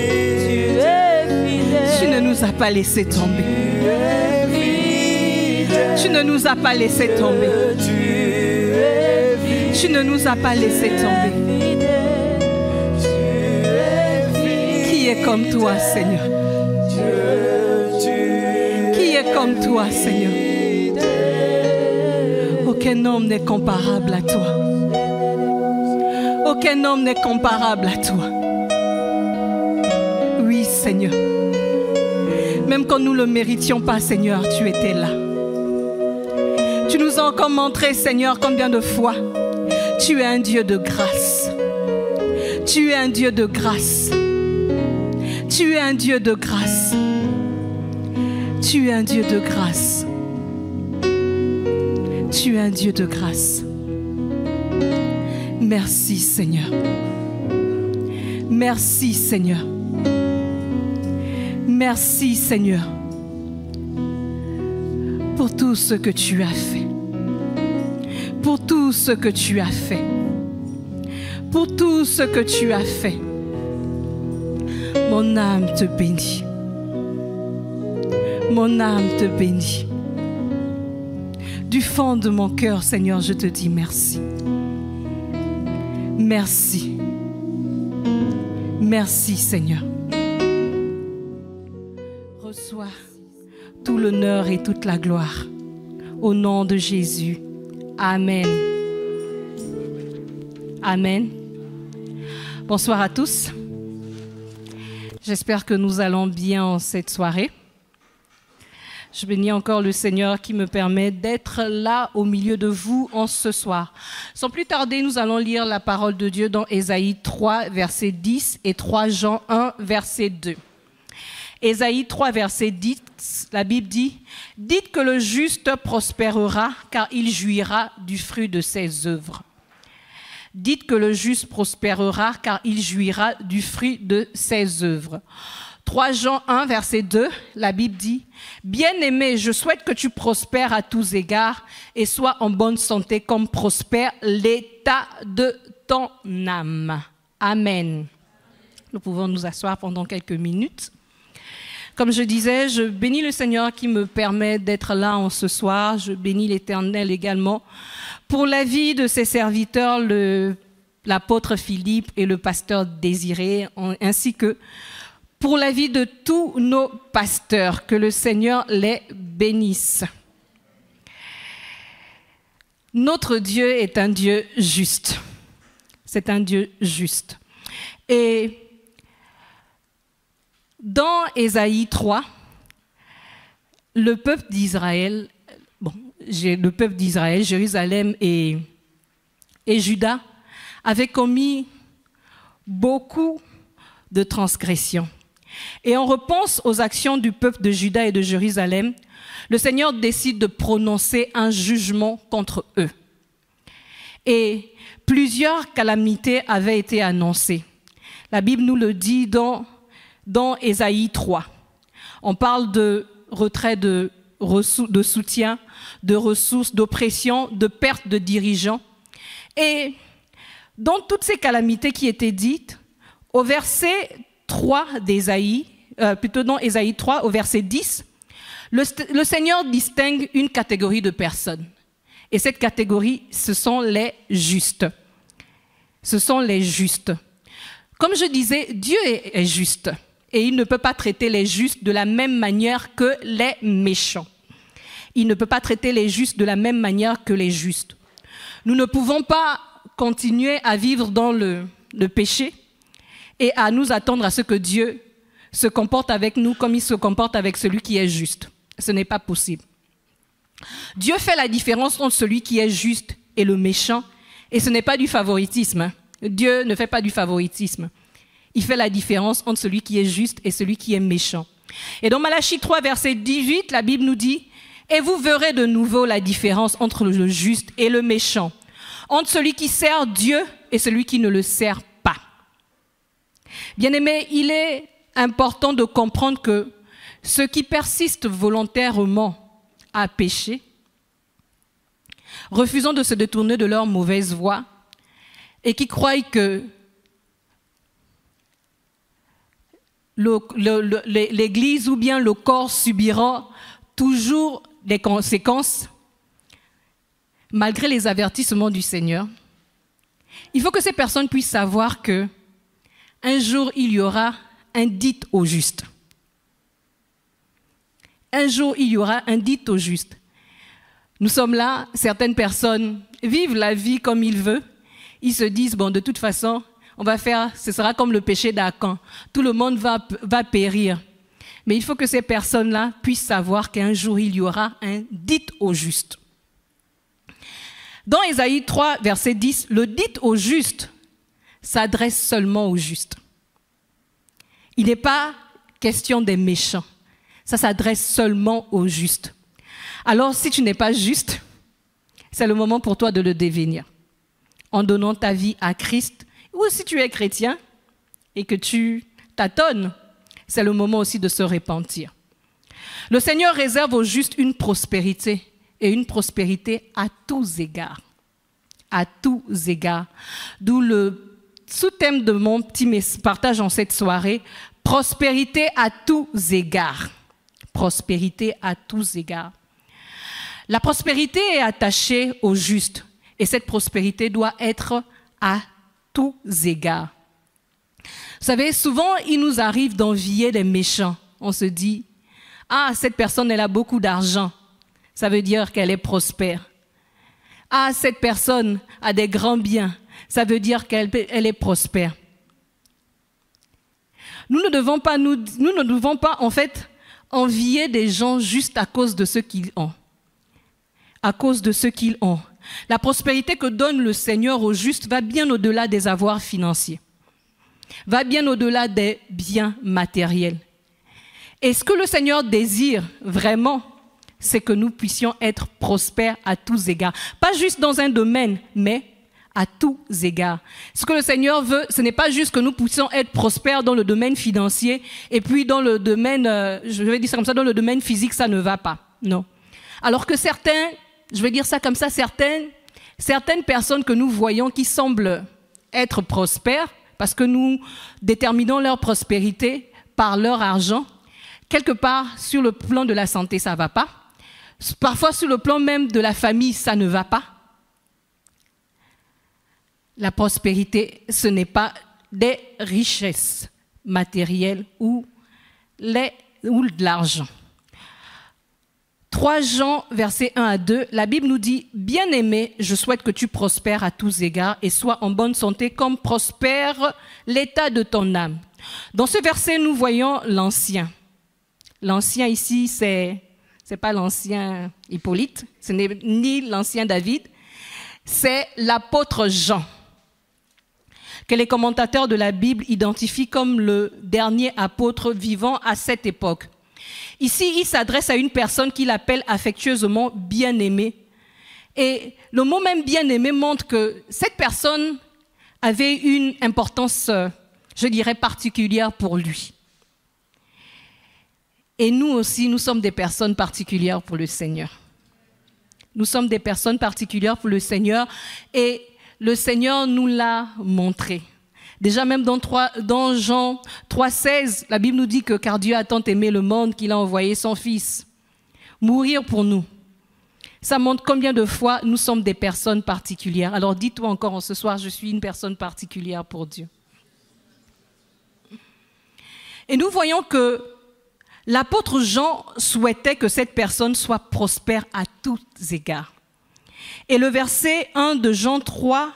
Tu ne nous as pas laissé tomber. Tu ne nous as pas laissé tomber. Tu ne nous as pas laissé tomber. Qui est comme toi, Seigneur? Qui est comme toi, Seigneur? Aucun homme n'est comparable à toi. Aucun homme n'est comparable à toi. Oui, Seigneur. Même quand nous ne le méritions pas, Seigneur, tu étais là. Tu nous as encore montré, Seigneur, combien de fois tu es un Dieu de grâce. Tu es un Dieu de grâce. Tu es un Dieu de grâce. Tu es un Dieu de grâce. Tu es un Dieu de grâce. Merci, Seigneur. Merci, Seigneur. Merci Seigneur pour tout ce que tu as fait. Pour tout ce que tu as fait. Pour tout ce que tu as fait. Mon âme te bénit. Mon âme te bénit. Du fond de mon cœur, Seigneur, je te dis merci. Merci. Merci, Seigneur. Reçois tout l'honneur et toute la gloire. Au nom de Jésus. Amen. Amen. Bonsoir à tous. J'espère que nous allons bien en cette soirée. Je bénis encore le Seigneur qui me permet d'être là au milieu de vous en ce soir. Sans plus tarder, nous allons lire la parole de Dieu dans Ésaïe 3, verset 10 et 3 Jean 1, verset 2. Ésaïe 3, verset 10, la Bible dit « Dites que le juste prospérera, car il jouira du fruit de ses œuvres. » Dites que le juste prospérera, car il jouira du fruit de ses œuvres. 3 Jean 1, verset 2, la Bible dit « Bien-aimé, je souhaite que tu prospères à tous égards et sois en bonne santé comme prospère l'état de ton âme. » Amen. Nous pouvons nous asseoir pendant quelques minutes. Comme je disais, je bénis le Seigneur qui me permet d'être là en ce soir. Je bénis l'Éternel également pour la vie de ses serviteurs, l'apôtre Philippe et le pasteur Désiré, ainsi que pour la vie de tous nos pasteurs. Que le Seigneur les bénisse. Notre Dieu est un Dieu juste. C'est un Dieu juste. Et dans Ésaïe 3, le peuple d'Israël, Jérusalem et Juda avaient commis beaucoup de transgressions. Et on repense aux actions du peuple de Juda et de Jérusalem. Le Seigneur décide de prononcer un jugement contre eux. Et plusieurs calamités avaient été annoncées. La Bible nous le dit dans Ésaïe 3. On parle de retrait de soutien, de ressources, d'oppression, de perte de dirigeants. Et dans toutes ces calamités qui étaient dites, au verset 3 d'Ésaïe, dans Ésaïe 3, au verset 10, le Seigneur distingue une catégorie de personnes. Et cette catégorie, ce sont les justes. Ce sont les justes. Comme je disais, Dieu est juste. Et il ne peut pas traiter les justes de la même manière que les méchants. Il ne peut pas traiter les justes de la même manière que les justes. Nous ne pouvons pas continuer à vivre dans le péché et à nous attendre à ce que Dieu se comporte avec nous comme il se comporte avec celui qui est juste. Ce n'est pas possible. Dieu fait la différence entre celui qui est juste et le méchant, et ce n'est pas du favoritisme. Dieu ne fait pas du favoritisme. Il fait la différence entre celui qui est juste et celui qui est méchant. Et dans Malachie 3, verset 18, la Bible nous dit « Et vous verrez de nouveau la différence entre le juste et le méchant, entre celui qui sert Dieu et celui qui ne le sert pas. » Bien-aimés, il est important de comprendre que ceux qui persistent volontairement à pécher, refusant de se détourner de leur mauvaise voie et qui croient que l'Église ou bien le corps subira toujours des conséquences, malgré les avertissements du Seigneur. Il faut que ces personnes puissent savoir que un jour, il y aura un dit au juste. Un jour, il y aura un dit au juste. Nous sommes là, certaines personnes vivent la vie comme ils veulent. Ils se disent, bon, de toute façon, ce sera comme le péché d'Acan. Tout le monde va périr. Mais il faut que ces personnes-là puissent savoir qu'un jour, il y aura un dit au juste. Dans Ésaïe 3, verset 10, le dit au juste s'adresse seulement aux justes. Il n'est pas question des méchants. Ça s'adresse seulement aux justes. Alors, si tu n'es pas juste, c'est le moment pour toi de le devenir. En donnant ta vie à Christ, ou si tu es chrétien et que tu tâtonnes, c'est le moment aussi de se repentir. Le Seigneur réserve aux justes une prospérité, et une prospérité à tous égards. À tous égards. D'où le sous-thème de mon petit partage en cette soirée, prospérité à tous égards. Prospérité à tous égards. La prospérité est attachée au juste, et cette prospérité doit être à tous égards. Vous savez, souvent, il nous arrive d'envier les méchants. On se dit, ah, cette personne, elle a beaucoup d'argent. Ça veut dire qu'elle est prospère. Ah, cette personne a des grands biens. Ça veut dire qu'elle est prospère. Nous ne devons pas, en fait, envier des gens juste à cause de ce qu'ils ont. À cause de ce qu'ils ont. La prospérité que donne le Seigneur aux justes va bien au-delà des avoirs financiers. Va bien au-delà des biens matériels. Et ce que le Seigneur désire vraiment, c'est que nous puissions être prospères à tous égards. Pas juste dans un domaine, mais à tous égards. Ce que le Seigneur veut, ce n'est pas juste que nous puissions être prospères dans le domaine financier et puis dans le domaine, je vais dire ça comme ça, dans le domaine physique, ça ne va pas. Non. Alors que certains, je vais dire ça comme ça, certaines personnes que nous voyons qui semblent être prospères, parce que nous déterminons leur prospérité par leur argent, quelque part sur le plan de la santé, ça ne va pas. Parfois sur le plan même de la famille, ça ne va pas. La prospérité, ce n'est pas des richesses matérielles ou de l'argent. 3 Jean, versets 1 à 2, la Bible nous dit « Bien-aimé, je souhaite que tu prospères à tous égards et sois en bonne santé comme prospère l'état de ton âme. » Dans ce verset, nous voyons l'ancien. L'ancien ici, c'est pas l'ancien Hippolyte, ce n'est ni l'ancien David, c'est l'apôtre Jean, que les commentateurs de la Bible identifient comme le dernier apôtre vivant à cette époque. Ici, il s'adresse à une personne qu'il appelle affectueusement bien-aimée. Et le mot même bien-aimé montre que cette personne avait une importance, je dirais, particulière pour lui. Et nous aussi, nous sommes des personnes particulières pour le Seigneur. Nous sommes des personnes particulières pour le Seigneur et le Seigneur nous l'a montré. Déjà même dans Jean 3,16, la Bible nous dit que car Dieu a tant aimé le monde qu'il a envoyé son Fils mourir pour nous. Ça montre combien de fois nous sommes des personnes particulières. Alors dis-toi encore ce soir, je suis une personne particulière pour Dieu. Et nous voyons que l'apôtre Jean souhaitait que cette personne soit prospère à tous égards. Et le verset 1 de Jean 3,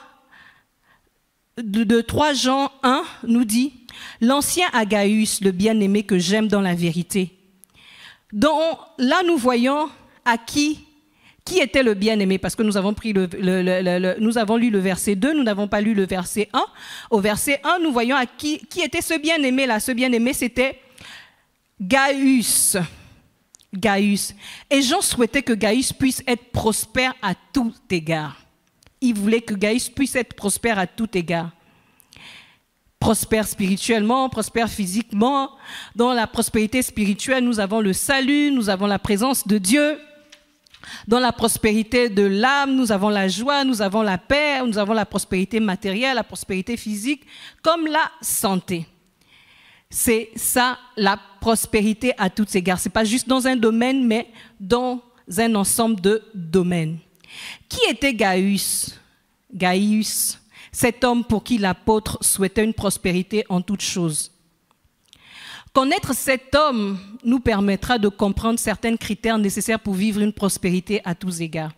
de 3 Jean 1 nous dit « L'ancien Agaius, le bien-aimé que j'aime dans la vérité. » Là, nous voyons à qui était le bien-aimé, parce que nous avons nous avons lu le verset 2, nous n'avons pas lu le verset 1. Au verset 1, nous voyons à qui était ce bien-aimé-là. Ce bien-aimé, c'était Gaius. Gaius. Et Jean souhaitait que Gaius puisse être prospère à tout égard. Il voulait que Gaius puisse être prospère à tout égard. Prospère spirituellement, prospère physiquement. Dans la prospérité spirituelle, nous avons le salut, nous avons la présence de Dieu. Dans la prospérité de l'âme, nous avons la joie, nous avons la paix, nous avons la prospérité matérielle, la prospérité physique, comme la santé. C'est ça, la prospérité à tous égards. Ce n'est pas juste dans un domaine, mais dans un ensemble de domaines. Qui était Gaius? Gaius, cet homme pour qui l'apôtre souhaitait une prospérité en toutes choses. Connaître cet homme nous permettra de comprendre certains critères nécessaires pour vivre une prospérité à tous égards.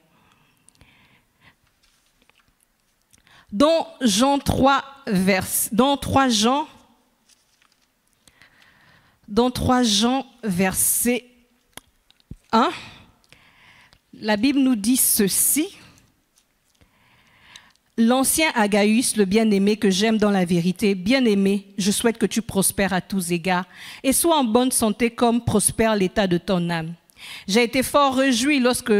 Dans 3 Jean, verset 1, la Bible nous dit ceci. L'ancien Agaius, le bien-aimé que j'aime dans la vérité, bien-aimé, je souhaite que tu prospères à tous égards et sois en bonne santé comme prospère l'état de ton âme. J'ai été fort réjoui lorsque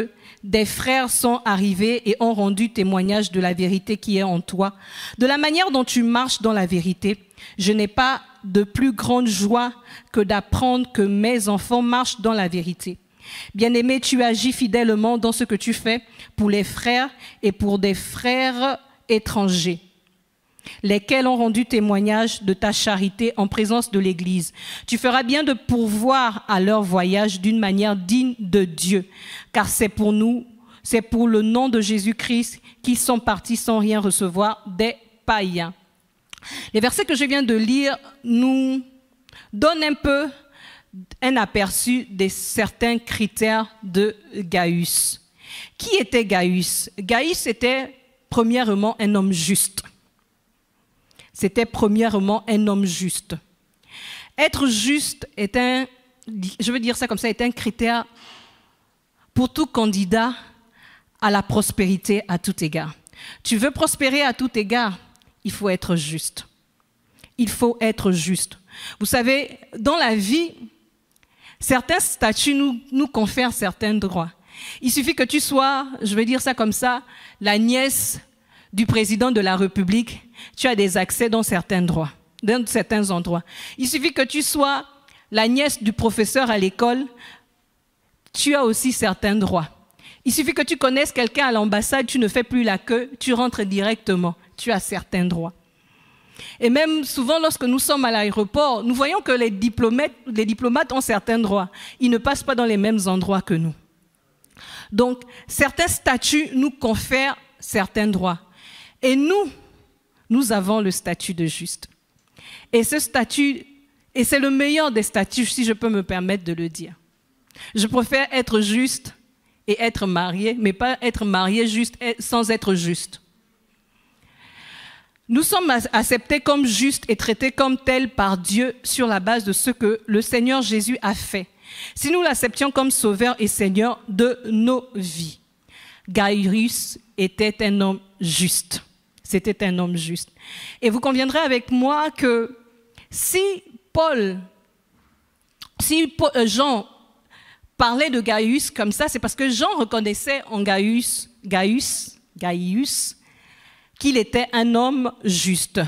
des frères sont arrivés et ont rendu témoignage de la vérité qui est en toi. De la manière dont tu marches dans la vérité, je n'ai pas de plus grande joie que d'apprendre que mes enfants marchent dans la vérité. Bien-aimé, tu agis fidèlement dans ce que tu fais pour les frères et pour des frères étrangers, lesquels ont rendu témoignage de ta charité en présence de l'Église. Tu feras bien de pourvoir à leur voyage d'une manière digne de Dieu, car c'est pour le nom de Jésus-Christ qu'ils sont partis sans rien recevoir des païens. Les versets que je viens de lire nous donnent un peu un aperçu de certains critères de Gaius. Qui était Gaius? Gaius était premièrement un homme juste. C'était premièrement un homme juste. Être juste est je veux dire ça comme ça, est un critère pour tout candidat à la prospérité à tout égard. Tu veux prospérer à tout égard, il faut être juste. Il faut être juste. Vous savez, dans la vie, certains statuts nous confèrent certains droits. Il suffit que tu sois, je vais dire ça comme ça, la nièce du président de la République, tu as des accès dans certains droits, dans certains endroits. Il suffit que tu sois la nièce du professeur à l'école, tu as aussi certains droits. Il suffit que tu connaisses quelqu'un à l'ambassade, tu ne fais plus la queue, tu rentres directement, tu as certains droits. Et même souvent, lorsque nous sommes à l'aéroport, nous voyons que les diplomates ont certains droits. Ils ne passent pas dans les mêmes endroits que nous. Donc, certains statuts nous confèrent certains droits. Et nous avons le statut de juste. Et ce statut, et c'est le meilleur des statuts, si je peux me permettre de le dire. Je préfère être juste et être marié, mais pas être marié juste sans être juste. Nous sommes acceptés comme justes et traités comme tels par Dieu sur la base de ce que le Seigneur Jésus a fait. Si nous l'acceptions comme sauveur et Seigneur de nos vies. Gaius était un homme juste. C'était un homme juste. Et vous conviendrez avec moi que si Jean parlait de Gaius comme ça, c'est parce que Jean reconnaissait en Gaius qu'il était un homme juste.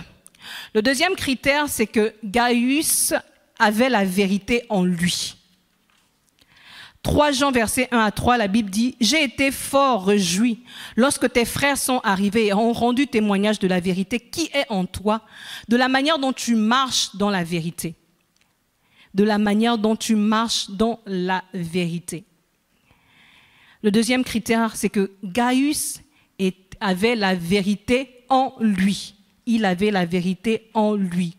Le deuxième critère, c'est que Gaius avait la vérité en lui. 3 Jean, versets 1 à 3, la Bible dit « J'ai été fort réjoui lorsque tes frères sont arrivés et ont rendu témoignage de la vérité qui est en toi, de la manière dont tu marches dans la vérité. » De la manière dont tu marches dans la vérité. Le deuxième critère, c'est que Gaius avait la vérité en lui. Il avait la vérité en lui.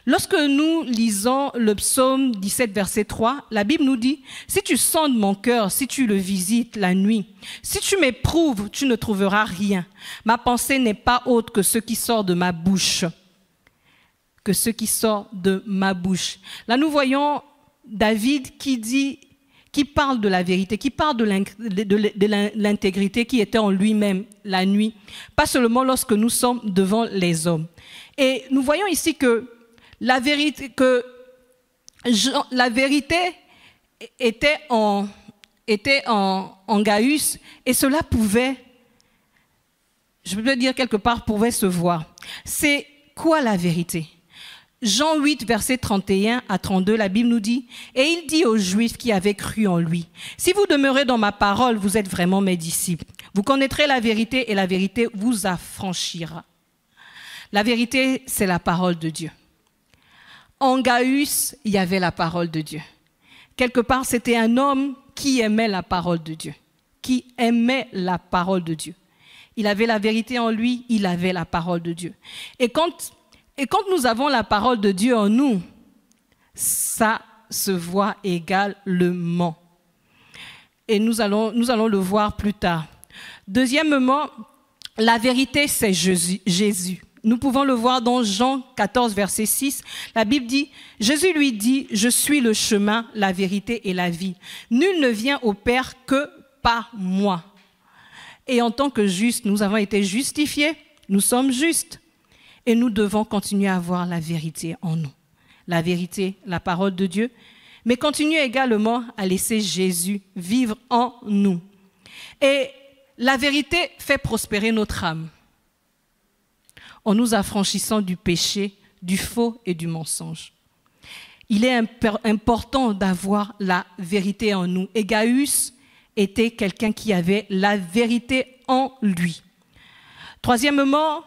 Lorsque nous lisons le psaume 17, verset 3, la Bible nous dit « Si tu sondes mon cœur, si tu le visites la nuit, si tu m'éprouves, tu ne trouveras rien. Ma pensée n'est pas autre que ce qui sort de ma bouche. » Que ce qui sort de ma bouche. Là, nous voyons David qui parle de la vérité, qui parle de l'intégrité qui était en lui-même la nuit, pas seulement lorsque nous sommes devant les hommes. Et nous voyons ici que la vérité était en Gaius, et cela pouvait, je peux dire quelque part, pouvait se voir. C'est quoi la vérité? Jean 8, versets 31 à 32, la Bible nous dit « Et il dit aux Juifs qui avaient cru en lui, « Si vous demeurez dans ma parole, vous êtes vraiment mes disciples. Vous connaîtrez la vérité et la vérité vous affranchira. » La vérité, c'est la parole de Dieu. En Gaius, il y avait la parole de Dieu. Quelque part, c'était un homme qui aimait la parole de Dieu. Qui aimait la parole de Dieu. Il avait la vérité en lui, il avait la parole de Dieu. Et quand nous avons la parole de Dieu en nous, ça se voit également. Et nous allons le voir plus tard. Deuxièmement, la vérité, c'est Jésus. Nous pouvons le voir dans Jean 14, verset 6. La Bible dit, Jésus lui dit, « Je suis le chemin, la vérité et la vie. Nul ne vient au Père que par moi. » Et en tant que justes, nous avons été justifiés, nous sommes justes. Et nous devons continuer à avoir la vérité en nous. La vérité, la parole de Dieu, mais continuer également à laisser Jésus vivre en nous. Et la vérité fait prospérer notre âme en nous affranchissant du péché du faux et du mensonge. Il est important d'avoir la vérité en nous. Et Gaius était quelqu'un qui avait la vérité en lui. Troisièmement,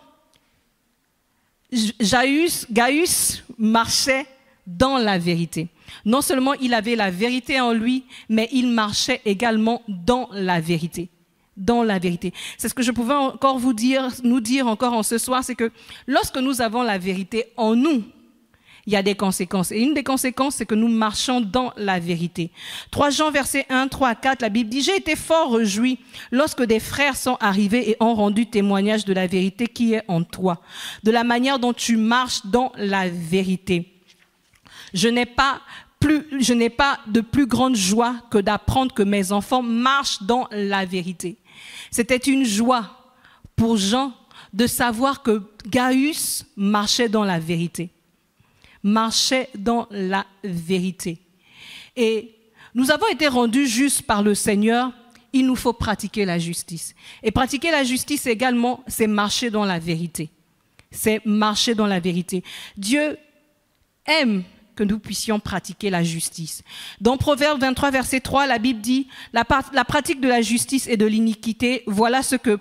Gaius marchait dans la vérité. Non seulement il avait la vérité en lui, mais il marchait également dans la vérité. Dans la vérité. C'est ce que je pouvais encore nous dire encore en ce soir, c'est que lorsque nous avons la vérité en nous, il y a des conséquences. Et une des conséquences, c'est que nous marchons dans la vérité. 3 Jean, versets 1, 3 à 4, la Bible dit « J'ai été fort réjoui lorsque des frères sont arrivés et ont rendu témoignage de la vérité qui est en toi, de la manière dont tu marches dans la vérité. Je n'ai pas de plus grande joie que d'apprendre que mes enfants marchent dans la vérité. » C'était une joie pour Jean de savoir que Gaius marchait dans la vérité. Marchait dans la vérité. Et nous avons été rendus justes par le Seigneur, il nous faut pratiquer la justice. Et pratiquer la justice également, c'est marcher dans la vérité. C'est marcher dans la vérité. Dieu aime que nous puissions pratiquer la justice. Dans Proverbe 23, verset 3, la Bible dit « La pratique de la justice et de l'iniquité, voilà ce que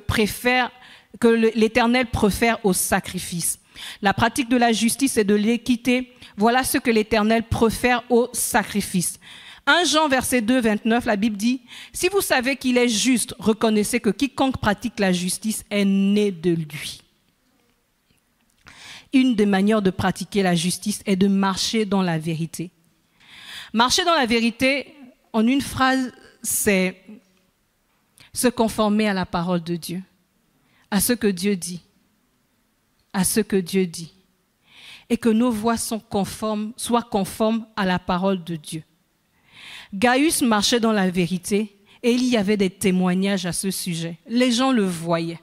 l'Éternel préfère au sacrifice. La pratique de la justice et de l'équité, voilà ce que l'Éternel préfère au sacrifice. » 1 Jean, verset 2, 29, la Bible dit « Si vous savez qu'il est juste, reconnaissez que quiconque pratique la justice est né de lui. » Une des manières de pratiquer la justice est de marcher dans la vérité. Marcher dans la vérité, en une phrase, c'est se conformer à la parole de Dieu, à ce que Dieu dit, à ce que Dieu dit, et que nos voix soient conformes à la parole de Dieu. Gaius marchait dans la vérité et il y avait des témoignages à ce sujet. Les gens le voyaient.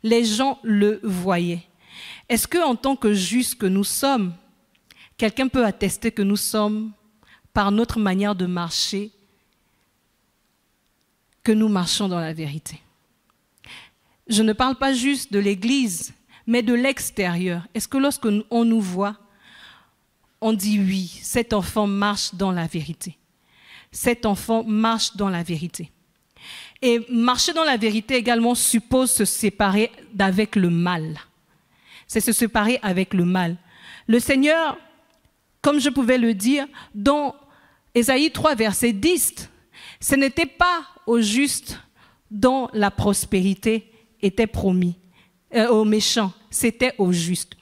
Les gens le voyaient. Est-ce qu'en tant que justes que nous sommes, quelqu'un peut attester que nous sommes, par notre manière de marcher, que nous marchons dans la vérité? Je ne parle pas juste de l'Église, mais de l'extérieur. Est-ce que lorsque on nous voit, on dit oui, cet enfant marche dans la vérité. Cet enfant marche dans la vérité. Et marcher dans la vérité également suppose se séparer d'avec le mal. C'est se séparer avec le mal. Le Seigneur, comme je pouvais le dire, dans Ésaïe 3, verset 10, ce n'était pas aux justes dont la prospérité était promise, aux méchants, c'était aux justes.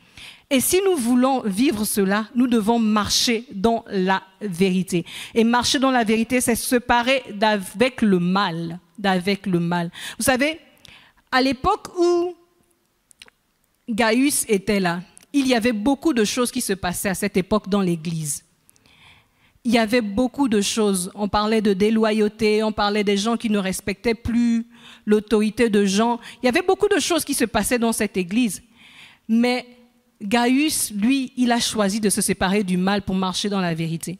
Et si nous voulons vivre cela, nous devons marcher dans la vérité. Et marcher dans la vérité, c'est se séparer d'avec le mal, d'avec le mal. Vous savez, à l'époque où Gaius était là, il y avait beaucoup de choses qui se passaient à cette époque dans l'Église. Il y avait beaucoup de choses. On parlait de déloyauté, on parlait des gens qui ne respectaient plus l'autorité de gens. Il y avait beaucoup de choses qui se passaient dans cette Église. Mais Gaius, lui, il a choisi de se séparer du mal pour marcher dans la vérité.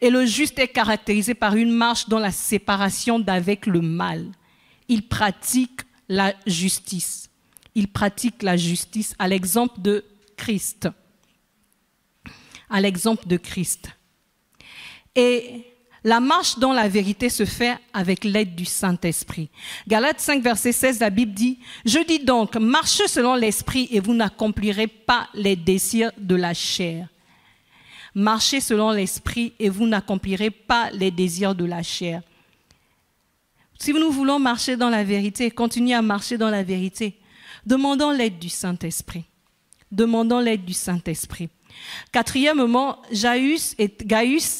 Et le juste est caractérisé par une marche dans la séparation d'avec le mal. Il pratique la justice. Il pratique la justice à l'exemple de Christ. À l'exemple de Christ. Et la marche dans la vérité se fait avec l'aide du Saint-Esprit. Galates 5, verset 16, la Bible dit « Je dis donc, marchez selon l'Esprit et vous n'accomplirez pas les désirs de la chair. » Marchez selon l'Esprit et vous n'accomplirez pas les désirs de la chair. Si nous voulons marcher dans la vérité, continuer à marcher dans la vérité, demandons l'aide du Saint-Esprit. Demandons l'aide du Saint-Esprit. Quatrièmement, Gaius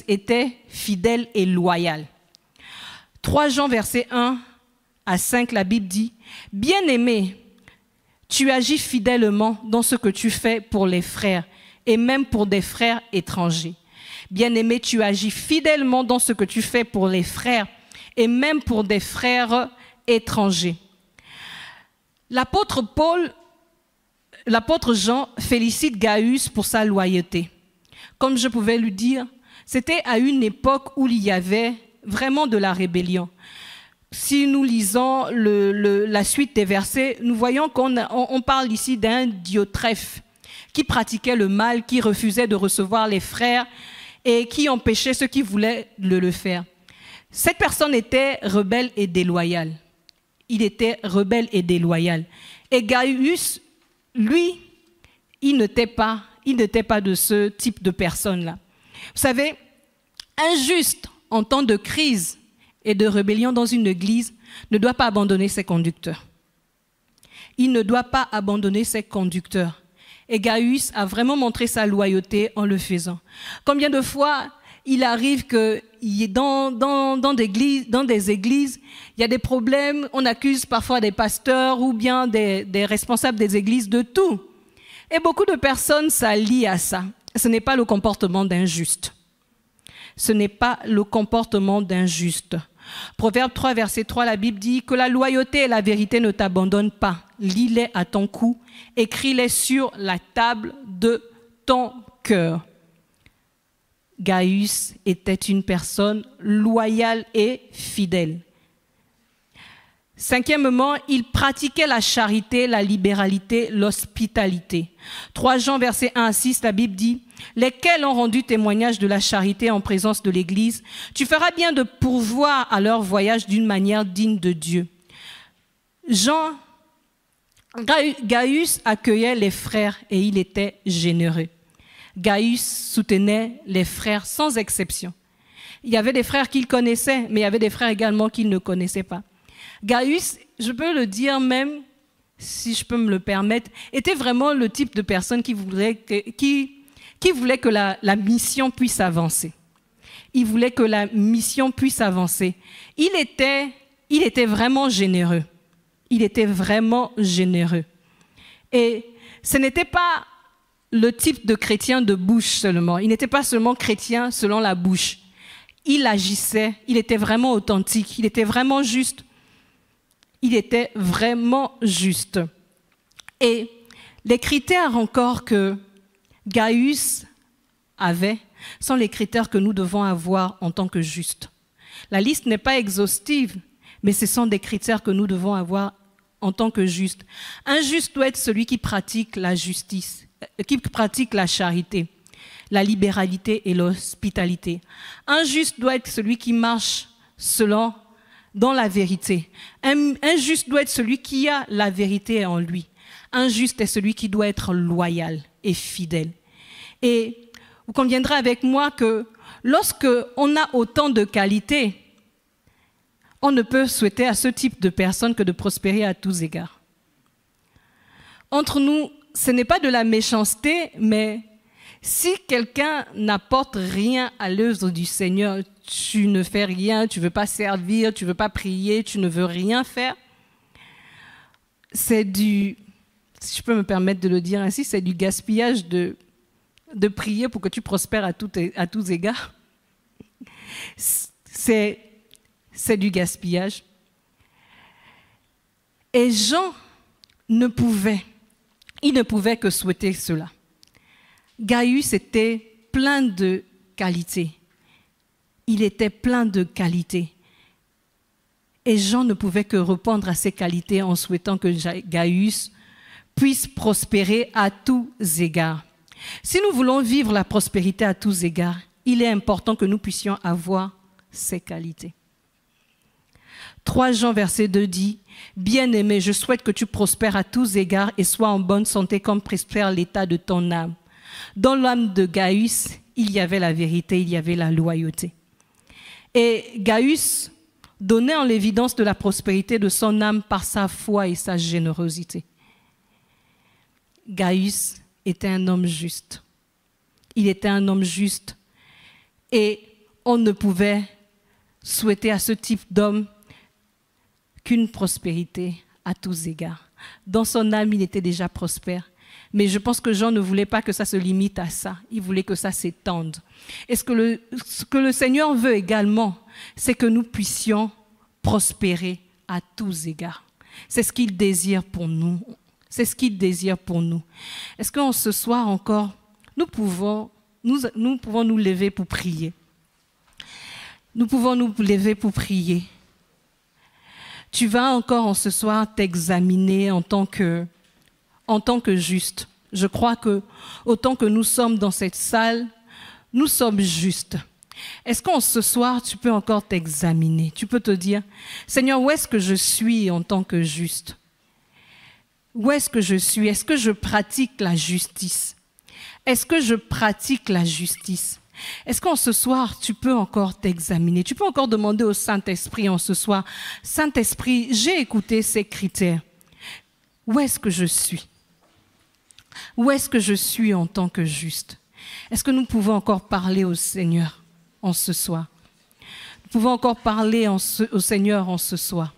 était fidèle et loyal. 3 Jean, verset 1 à 5, la Bible dit « Bien-aimé, tu agis fidèlement dans ce que tu fais pour les frères, et même pour des frères étrangers. Bien-aimé, tu agis fidèlement dans ce que tu fais pour les frères, et même pour des frères étrangers. » L'apôtre Jean félicite Gaius pour sa loyauté. Comme je pouvais lui dire, c'était à une époque où il y avait vraiment de la rébellion. Si nous lisons la suite des versets, nous voyons qu'on parle ici d'un Diotrephe qui pratiquait le mal, qui refusait de recevoir les frères et qui empêchait ceux qui voulaient le faire. Cette personne était rebelle et déloyale. Il était rebelle et déloyal. Et Gaius, lui, il n'était pas de ce type de personne-là. Vous savez, un juste en temps de crise et de rébellion dans une église ne doit pas abandonner ses conducteurs. Il ne doit pas abandonner ses conducteurs. Et Gaius a vraiment montré sa loyauté en le faisant. Combien de fois il arrive que dans des églises, il y a des problèmes, on accuse parfois des pasteurs ou bien des responsables des églises de tout. Et beaucoup de personnes s'allient à ça. Ce n'est pas le comportement d'un juste. Ce n'est pas le comportement d'un juste. Proverbe 3, verset 3, la Bible dit que la loyauté et la vérité ne t'abandonnent pas. Lis-les à ton cou, écris-les sur la table de ton cœur. Gaius était une personne loyale et fidèle. Cinquièmement, il pratiquait la charité, la libéralité, l'hospitalité. 3 Jean, versets 1 à 6, la Bible dit « Lesquels ont rendu témoignage de la charité en présence de l'Église, tu feras bien de pourvoir à leur voyage d'une manière digne de Dieu. » Gaius accueillait les frères et il était généreux. Gaius soutenait les frères sans exception. Il y avait des frères qu'il connaissait, mais il y avait des frères également qu'il ne connaissait pas. Gaius, je peux le dire même, si je peux me le permettre, était vraiment le type de personne qui voulait que la mission puisse avancer. Il voulait que la mission puisse avancer. Il était vraiment généreux. Il était vraiment généreux. Et ce n'était pas le type de chrétien de bouche seulement. Il n'était pas seulement chrétien selon la bouche. Il agissait, il était vraiment authentique, il était vraiment juste. Il était vraiment juste. Et les critères encore que Gaius avait sont les critères que nous devons avoir en tant que justes. La liste n'est pas exhaustive, mais ce sont des critères que nous devons avoir en tant que justes. Un juste doit être celui qui pratique la justice, qui pratique la charité, la libéralité et l'hospitalité. Un juste doit être celui qui marche dans la vérité. Un juste doit être celui qui a la vérité en lui. Un juste est celui qui doit être loyal et fidèle. Et vous conviendrez avec moi que lorsque on a autant de qualités, on ne peut souhaiter à ce type de personnes que de prospérer à tous égards. Entre nous, ce n'est pas de la méchanceté, mais si quelqu'un n'apporte rien à l'œuvre du Seigneur, tu ne fais rien, tu ne veux pas servir, tu ne veux pas prier, tu ne veux rien faire, c'est du, si je peux me permettre de le dire ainsi, c'est du gaspillage de prier pour que tu prospères à tous égards. C'est du gaspillage. Et Jean ne pouvait que souhaiter cela. Gaius était plein de qualités. Il était plein de qualités. Et Jean ne pouvait que répondre à ces qualités en souhaitant que Gaius puisse prospérer à tous égards. Si nous voulons vivre la prospérité à tous égards, il est important que nous puissions avoir ces qualités. 3 Jean, verset 2 dit « Bien-aimé, je souhaite que tu prospères à tous égards et sois en bonne santé comme prospère l'état de ton âme. » Dans l'âme de Gaius, il y avait la vérité, il y avait la loyauté. Et Gaius donnait en l'évidence de la prospérité de son âme par sa foi et sa générosité. Gaius était un homme juste. Il était un homme juste. Et on ne pouvait souhaiter à ce type d'homme qu'une prospérité à tous égards. Dans son âme, il était déjà prospère. Mais je pense que Jean ne voulait pas que ça se limite à ça. Il voulait que ça s'étende. Et ce que le Seigneur veut également, c'est que nous puissions prospérer à tous égards. C'est ce qu'il désire pour nous. C'est ce qu'il désire pour nous. Est-ce qu'en ce soir encore, nous pouvons nous lever pour prier? Nous pouvons nous lever pour prier. Tu vas encore en ce soir t'examiner en tant que juste. Je crois que autant que nous sommes dans cette salle, nous sommes justes. Est-ce qu'en ce soir, tu peux encore t'examiner? Tu peux te dire, Seigneur, où est-ce que je suis en tant que juste? Où est-ce que je suis? Est-ce que je pratique la justice? Est-ce que je pratique la justice? Est-ce qu'en ce soir, tu peux encore t'examiner? Tu peux encore demander au Saint-Esprit en ce soir, Saint-Esprit, j'ai écouté ces critères. Où est-ce que je suis? Où est-ce que je suis en tant que juste? Est-ce que nous pouvons encore parler au Seigneur en ce soir? Nous pouvons encore parler au Seigneur en ce soir.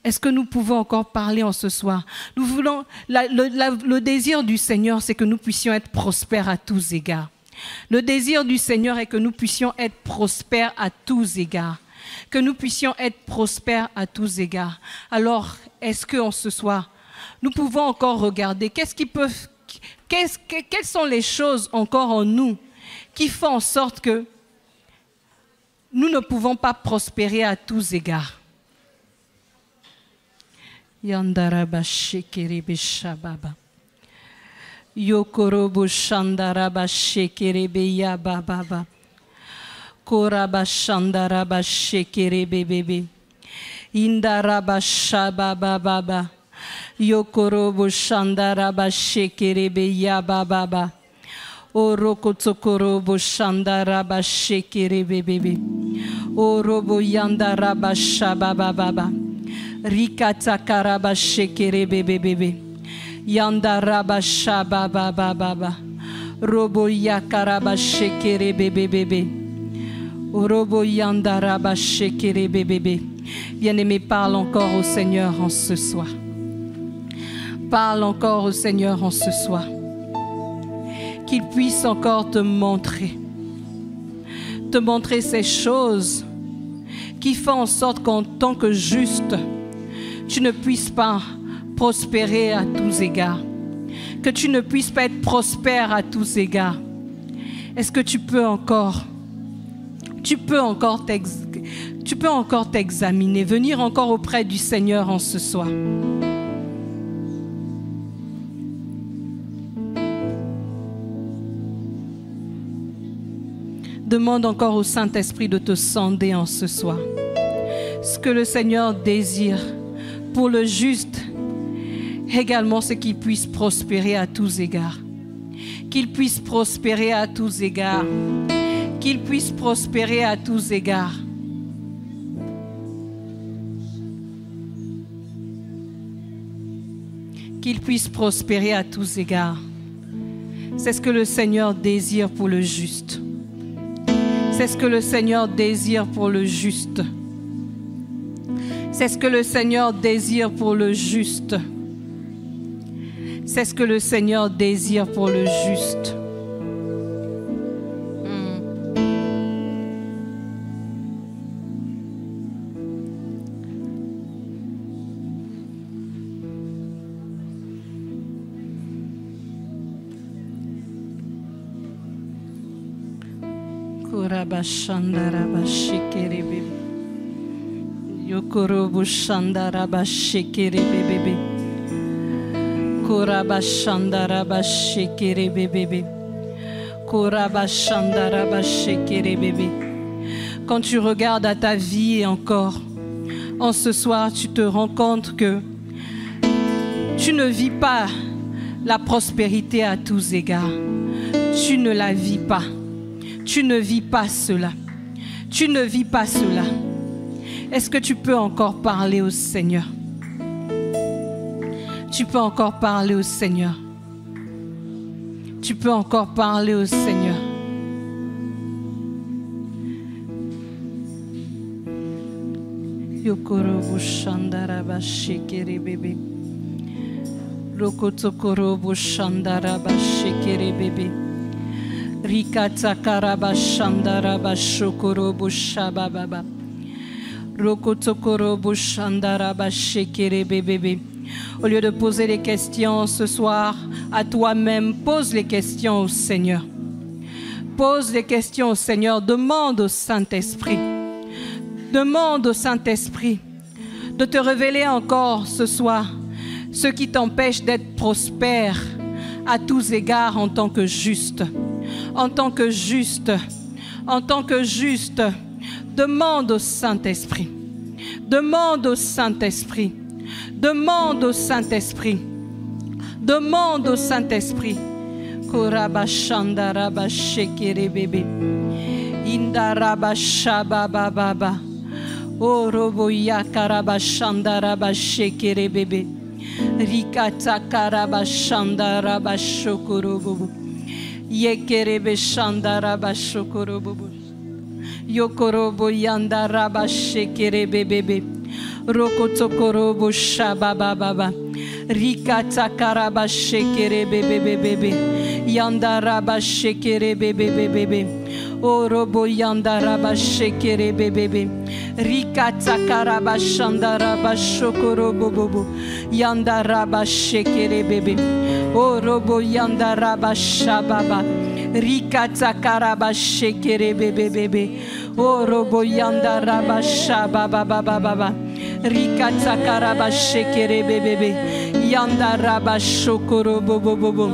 Est-ce que nous pouvons encore parler en ce soir? Nous voulons, le désir du Seigneur, c'est que nous puissions être prospères à tous égards. Le désir du Seigneur est que nous puissions être prospères à tous égards. Que nous puissions être prospères à tous égards. Alors, est-ce qu'en ce soir, nous pouvons encore regarder quelles sont les choses encore en nous qui font en sorte que nous ne pouvons pas prospérer à tous égards? Yandaraba shekerebe shababa. Yokorobo shandaraba shekerebe yabababa. Koraba shandaraba shekerebe bebe. Indaraba shabababa. Yokorobo shandaraba shekerebe yabababa. Orokotokorobo shandaraba shekerebe bebe. Orobo yandaraba shabababa. Rikata karaba shekere bebe bebe. Yanda raba shaba baba baba. Robo yakaraba shekere bebe bebe. Robo yanda raba shekere bebe bebe. Bien-aimé, parle encore au Seigneur en ce soir. Parle encore au Seigneur en ce soir. Qu'il puisse encore te montrer ces choses qui font en sorte qu'en tant que juste, tu ne puisses pas prospérer à tous égards. Que tu ne puisses pas être prospère à tous égards. Est-ce que tu peux encore t'examiner, venir encore auprès du Seigneur en ce soir? Demande encore au Saint-Esprit de te sonder en ce soir. Ce que le Seigneur désire pour le juste, également c'est qu'il puisse prospérer à tous égards. Qu'il puisse prospérer à tous égards. Qu'il puisse prospérer à tous égards. Qu'il puisse prospérer à tous égards. C'est ce que le Seigneur désire pour le juste. C'est ce que le Seigneur désire pour le juste. C'est ce que le Seigneur désire pour le juste. C'est ce que le Seigneur désire pour le juste. Korabashandaraba shekerebe. Yokorobo shandaraba shekerebe bebe. Korabashandaraba shekerebe bebe. Korabashandaraba shekerebe bebe. Quand tu regardes à ta vie encore, en ce soir, tu te rends compte que tu ne vis pas la prospérité à tous égards. Tu ne la vis pas. Tu ne vis pas cela. Tu ne vis pas cela. Est-ce que tu peux encore parler au Seigneur? Tu peux encore parler au Seigneur. Tu peux encore parler au Seigneur. Yokorobo shandaraba shekere bebe. Rokotokorobo shandaraba shekere bebe. Rikata karaba shandaraba shokorobo shabababa. Rokotokorobo shandaraba shekere bebe. Au lieu de poser les questions ce soir à toi-même, pose les questions au Seigneur. Pose les questions au Seigneur. Demande au Saint-Esprit. Demande au Saint-Esprit de te révéler encore ce soir ce qui t'empêche d'être prospère à tous égards en tant que juste. En tant que juste, en tant que juste, demande au Saint-Esprit. Demande au Saint-Esprit. Demande au Saint-Esprit. Demande au Saint-Esprit. Korabashandara shekere bebe. Indaraba shababa baba. Oroboya karabashandara shekere bebe. Rikata karabashandara shokoro bobo. Yekerebe shandara shokoro bobo. Yokorobo yandara shekere bebe. Rokotokorobo shababa baba. Rikata karaba shekere bebe. Yandaraba shekere bebe. Orobo yandaraba shekere bebe. Rikata karaba shandaraba shokoro bobo. Yandaraba shekere bebe. Orobo yandaraba shababa. Rikata karaba shekere bebe. Orobo yandaraba shababa baba. Rikata karaba shekere bebe. Yandaraba shokoro bobo.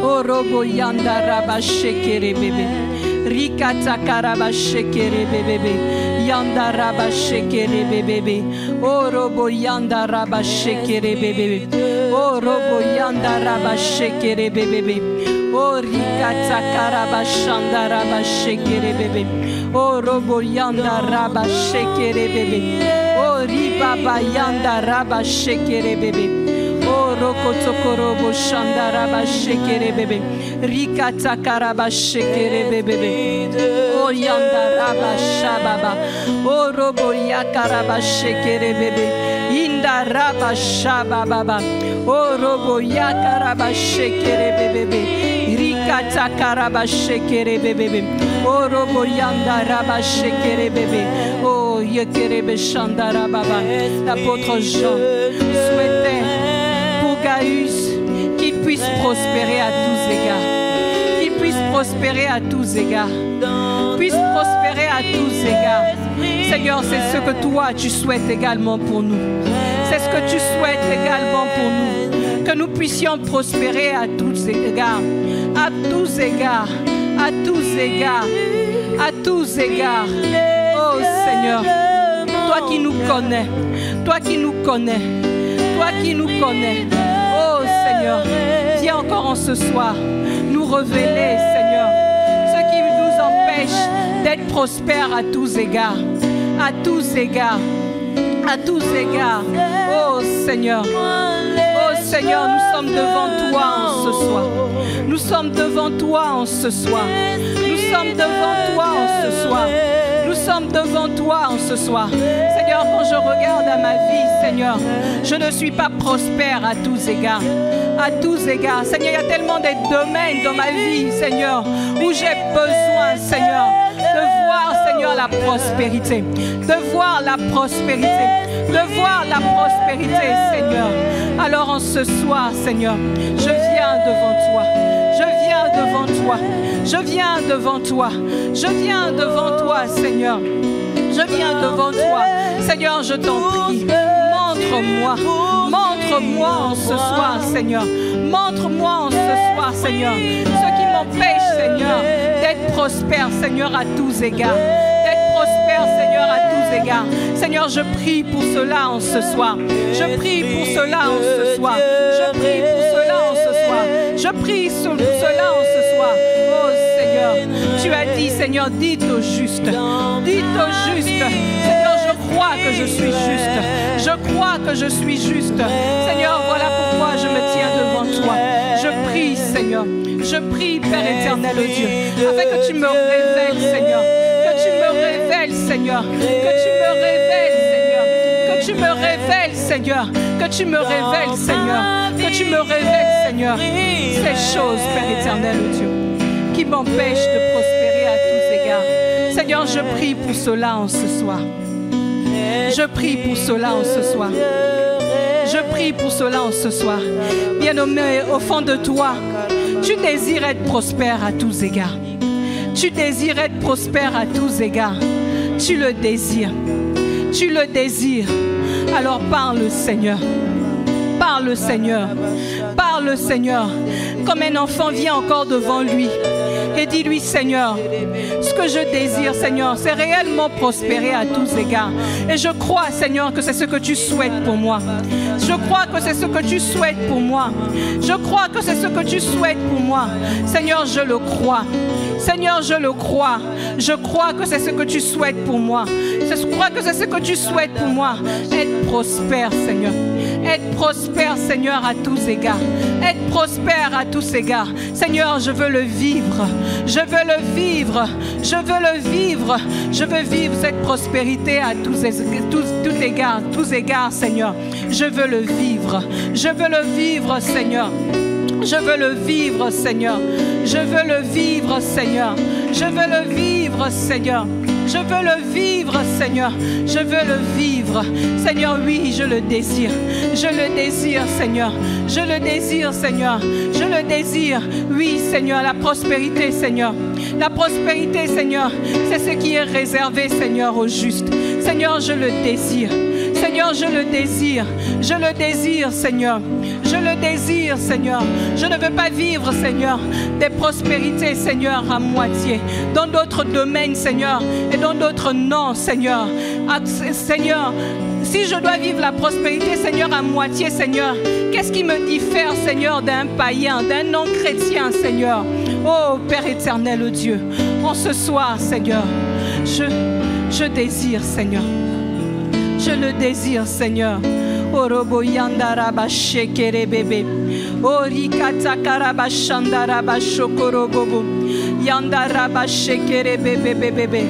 Orobo yandaraba shekere bebe. Rikata karaba shekere bebe. Yandaraba shekere bebe. Orobo yandaraba shekere bebe. Orobo yandaraba shekere bebe. O rikata karaba shandaraba shekere bebe. Orobo yandaraba shekere bebe. O ribaba yandaraba shekere bebe. O rokotokorobo shandaraba shekere bebe. Rikata karaba shekere bebe. O yandaraba shababa. O robo yakaraba shekere bebe. Indaraba shababa. O robo yakaraba shekere bebe. Rikata karaba shekere bebe. O robo yandaraba shekere bebe. O yekerebe shandaraba. L'apôtre Jean souhaitait pour Gaius qu'il puisse prospérer à tous égards. Qu'il puisse prospérer à tous égards. Puisse prospérer à tous égards. Seigneur, c'est ce que toi tu souhaites également pour nous. C'est ce que tu souhaites également pour nous. Que nous puissions prospérer à tous égards. À tous égards. À tous égards. À tous égards. Oh Seigneur, toi qui nous connais. Toi qui nous connais. Toi qui nous connais. Oh Seigneur, viens encore en ce soir nous révéler, Seigneur, ce qui nous empêche d'être prospères à tous égards. À tous égards. À tous égards. Oh Seigneur. Oh Seigneur, nous sommes devant toi en ce soir. Nous sommes devant toi en ce soir. Nous sommes devant toi en ce soir. Nous sommes devant toi en ce soir. Seigneur, quand je regarde à ma vie, Seigneur, je ne suis pas prospère à tous égards. À tous égards. Seigneur, il y a tellement de domaines dans ma vie, Seigneur, où j'ai besoin, Seigneur, de voir, Seigneur, la prospérité. De voir la prospérité. De voir la prospérité, Seigneur. Alors en ce soir, Seigneur, je viens devant toi. Je viens devant toi. Je viens devant toi. Je viens devant toi, Seigneur. Je viens devant toi. Seigneur, je t'en prie. Montre-moi. Montre-moi en ce soir, Seigneur. Montre-moi en ce soir, Seigneur. Ce qui m'empêche, Seigneur, d'être prospère, Seigneur, à tous égards. D'être prospère, Seigneur, à tous égards. Seigneur, je prie pour cela en ce soir. Je prie pour cela en ce soir. Je prie pour cela en ce soir. Je prie pour cela en ce soir. Oh Seigneur, tu as dit, Seigneur, dites au juste. Dites au juste. Seigneur, je crois que je suis juste. Je crois que je suis juste. Seigneur, voilà pourquoi je me tiens devant toi. Je prie, Seigneur. Je prie, Père éternel, Dieu, afin que tu me révèles, Seigneur. Que tu me révèles, Seigneur. Que tu me révèles, Seigneur. Que tu me révèles, Seigneur. Que tu me révèles, Seigneur. Que tu me révèles, Seigneur, ces choses, Père éternel, Dieu, qui m'empêchent de prospérer à tous égards. Seigneur, je prie pour cela en ce soir. Je prie pour cela en ce soir. Je prie pour cela en ce soir. Bien-aimé, au fond de toi, tu désires être prospère à tous égards. Tu désires être prospère à tous égards. Tu le désires. Tu le désires. Alors parle, Seigneur. Parle, Seigneur. Parle, Seigneur. Comme un enfant vient encore devant lui. Et dis-lui, Seigneur, ce que je désire, Seigneur, c'est réellement prospérer à tous égards. Et je crois, Seigneur, que c'est ce que tu souhaites pour moi. Je crois que c'est ce que tu souhaites pour moi. Je crois que c'est ce que tu souhaites pour moi. Seigneur, je le crois. Seigneur, je le crois. Je crois que c'est ce que tu souhaites pour moi. Je crois que c'est ce que tu souhaites pour moi. Être prospère, Seigneur. Être prospère, Seigneur, à tous égards. Être prospère à tous égards. Seigneur, je veux le vivre. Je veux le vivre. Je veux le vivre. Je veux vivre cette prospérité à tous égards, Seigneur. Je veux le vivre. Je veux le vivre, Seigneur. Je veux le vivre, Seigneur. Je veux le vivre, Seigneur. Je veux le vivre, Seigneur. Je veux le vivre, Seigneur. Je veux le vivre. Seigneur, oui, je le désire. Je le désire, Seigneur. Je le désire, Seigneur. Je le désire. Oui, Seigneur, la prospérité, Seigneur. La prospérité, Seigneur, c'est ce qui est réservé, Seigneur, aux justes. Seigneur, je le désire. Seigneur, je le désire. Je le désire, Seigneur. Je le désire, Seigneur. Je ne veux pas vivre, Seigneur, des prospérités, Seigneur, à moitié. Dans d'autres domaines, Seigneur, et dans d'autres non, Seigneur. Seigneur, si je dois vivre la prospérité, Seigneur, à moitié, Seigneur, qu'est-ce qui me diffère, Seigneur, d'un païen, d'un non-chrétien, Seigneur? Oh, Père éternel, oh Dieu, en ce soir, Seigneur, je désire, Seigneur. Je le désire, Seigneur. Orobo yandaraba shekere bebe. Orikata karaba shandaraba shokorobobo. Yandaraba shekere bebe bebe.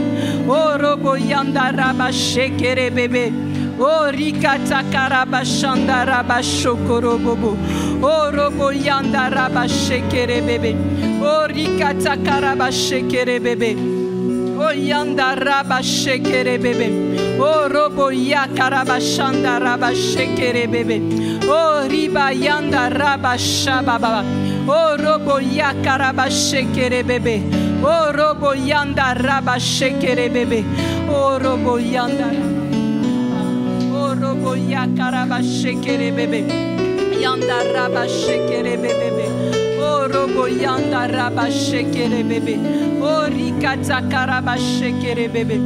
Orobo yandaraba shekere bebe. Orikata karaba shandaraba shokorobobo. Orobo yandaraba shekere bebe. Orikata karaba shekere bebe. O yanda raba shekere bebe. O robo ya karaba shanda raba shekere bebe. O riba yanda raba shababa. O robo ya karaba shekere bebe. O robo yanda raba shekere bebe. O robo yanda. O robo ya karaba shekere bebe. Yanda raba shekere bebe. O robo yanda raba shekere bebe. O rikata karaba shekere bebe.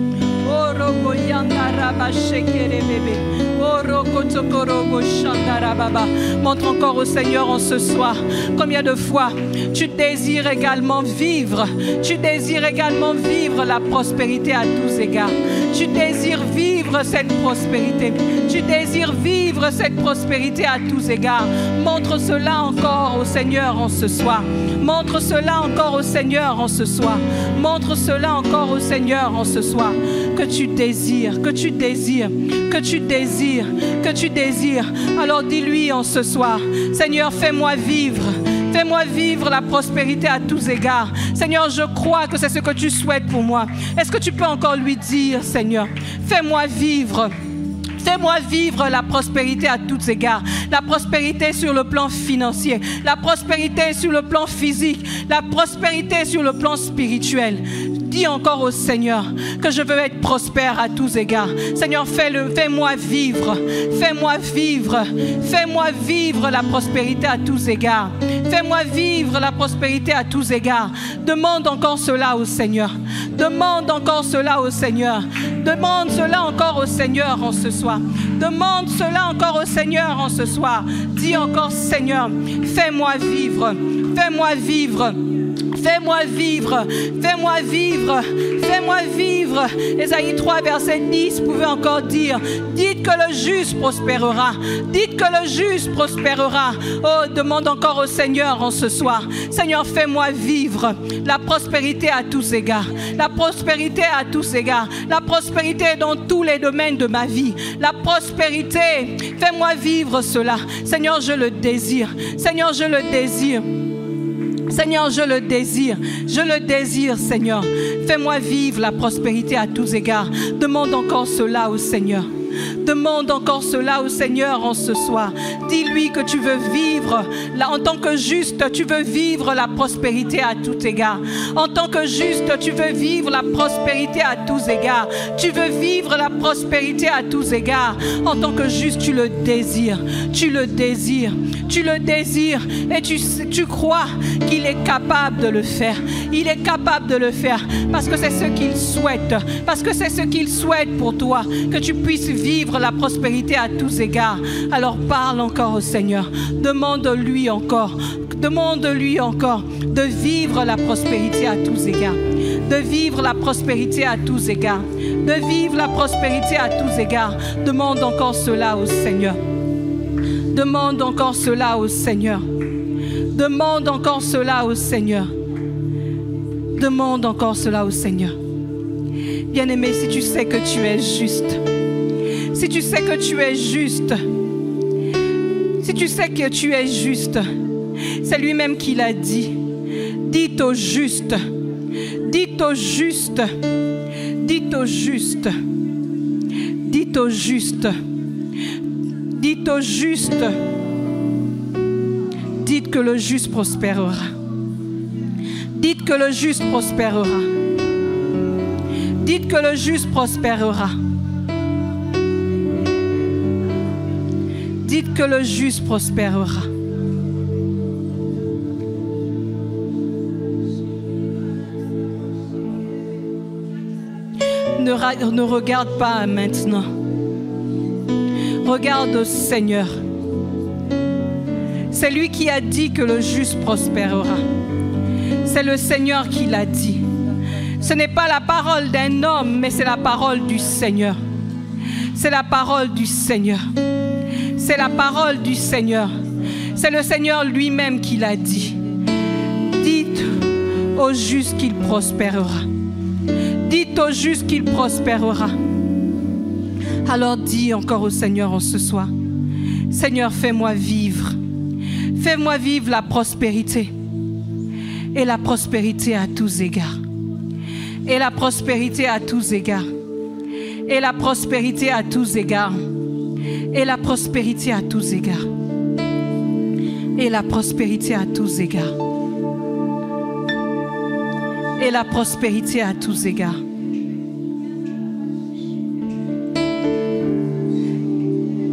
O robo yanda raba shekere bebe. O rokotokorobo shanda baba. Montre encore au Seigneur en ce soir combien de fois tu désires également vivre. Tu désires également vivre la prospérité à tous égards. Tu désires vivre cette prospérité. Tu désires vivre cette prospérité à tous égards. Montre cela encore au Seigneur en ce soir. Montre cela encore au Seigneur en ce soir. Montre cela encore au Seigneur en ce soir. Que tu désires, que tu désires, que tu désires, que tu désires. Alors dis-lui en ce soir, Seigneur, fais-moi vivre. Fais-moi vivre la prospérité à tous égards. Seigneur, je crois que c'est ce que tu souhaites pour moi. Est-ce que tu peux encore lui dire, Seigneur, fais-moi vivre. Fais-moi vivre la prospérité à tous égards. La prospérité sur le plan financier, la prospérité sur le plan physique, la prospérité sur le plan spirituel. Dis encore au Seigneur que je veux être prospère à tous égards. Seigneur, fais-moi vivre. Fais-moi vivre. Fais-moi vivre la prospérité à tous égards. Fais-moi vivre la prospérité à tous égards. Demande encore cela au Seigneur. Demande encore cela au Seigneur. Demande cela encore au Seigneur en ce soir. Demande cela encore au Seigneur en ce soir. Dis encore, Seigneur, fais-moi vivre. Fais-moi vivre. Fais-moi vivre, fais-moi vivre, fais-moi vivre. Ésaïe 3, verset 10, pouvez encore dire, dites que le juste prospérera, dites que le juste prospérera. Oh, demande encore au Seigneur en ce soir. Seigneur, fais-moi vivre la prospérité à tous égards, la prospérité à tous égards, la prospérité dans tous les domaines de ma vie, la prospérité. Fais-moi vivre cela. Seigneur, je le désire. Seigneur, je le désire. Seigneur, je le désire, Seigneur. Fais-moi vivre la prospérité à tous égards. Demande encore cela au Seigneur. Demande encore cela au Seigneur en ce soir. Dis-lui que tu veux vivre, là, en tant que juste, tu veux vivre la prospérité à tout égard. En tant que juste, tu veux vivre la prospérité à tous égards. Tu veux vivre la prospérité à tous égards. En tant que juste, tu le désires. Tu le désires. Tu le désires et tu crois qu'il est capable de le faire. Il est capable de le faire parce que c'est ce qu'il souhaite. Parce que c'est ce qu'il souhaite pour toi, que tu puisses vivre la prospérité à tous égards. Alors parle encore au Seigneur. Demande-lui encore. Demande-lui encore de vivre la prospérité à tous égards. De vivre la prospérité à tous égards. De vivre la prospérité à tous égards. Demande encore cela au Seigneur. Demande encore cela au Seigneur. Demande encore cela au Seigneur. Demande encore cela au Seigneur. Bien-aimé, si tu sais que tu es juste, si tu sais que tu es juste, si tu sais que tu es juste, c'est lui-même qui l'a dit. Dites au juste, dites au juste, dites au juste, dites au juste, dites au juste, dites que le juste prospérera. Dites que le juste prospérera. Dites que le juste prospérera. Dites que le juste prospérera. Ne regarde pas maintenant. Regarde au Seigneur. C'est lui qui a dit que le juste prospérera. C'est le Seigneur qui l'a dit. Ce n'est pas la parole d'un homme, mais c'est la parole du Seigneur. C'est la parole du Seigneur. C'est la parole du Seigneur. C'est le Seigneur lui-même qui l'a dit. Dites au juste qu'il prospérera. Dites au juste qu'il prospérera. Alors dis encore au Seigneur en ce soir. Seigneur, fais-moi vivre. Fais-moi vivre la prospérité. Et la prospérité à tous égards. Et la prospérité à tous égards. Et la prospérité à tous égards. Et la prospérité à tous égards. Et la prospérité à tous égards. Et la prospérité à tous égards.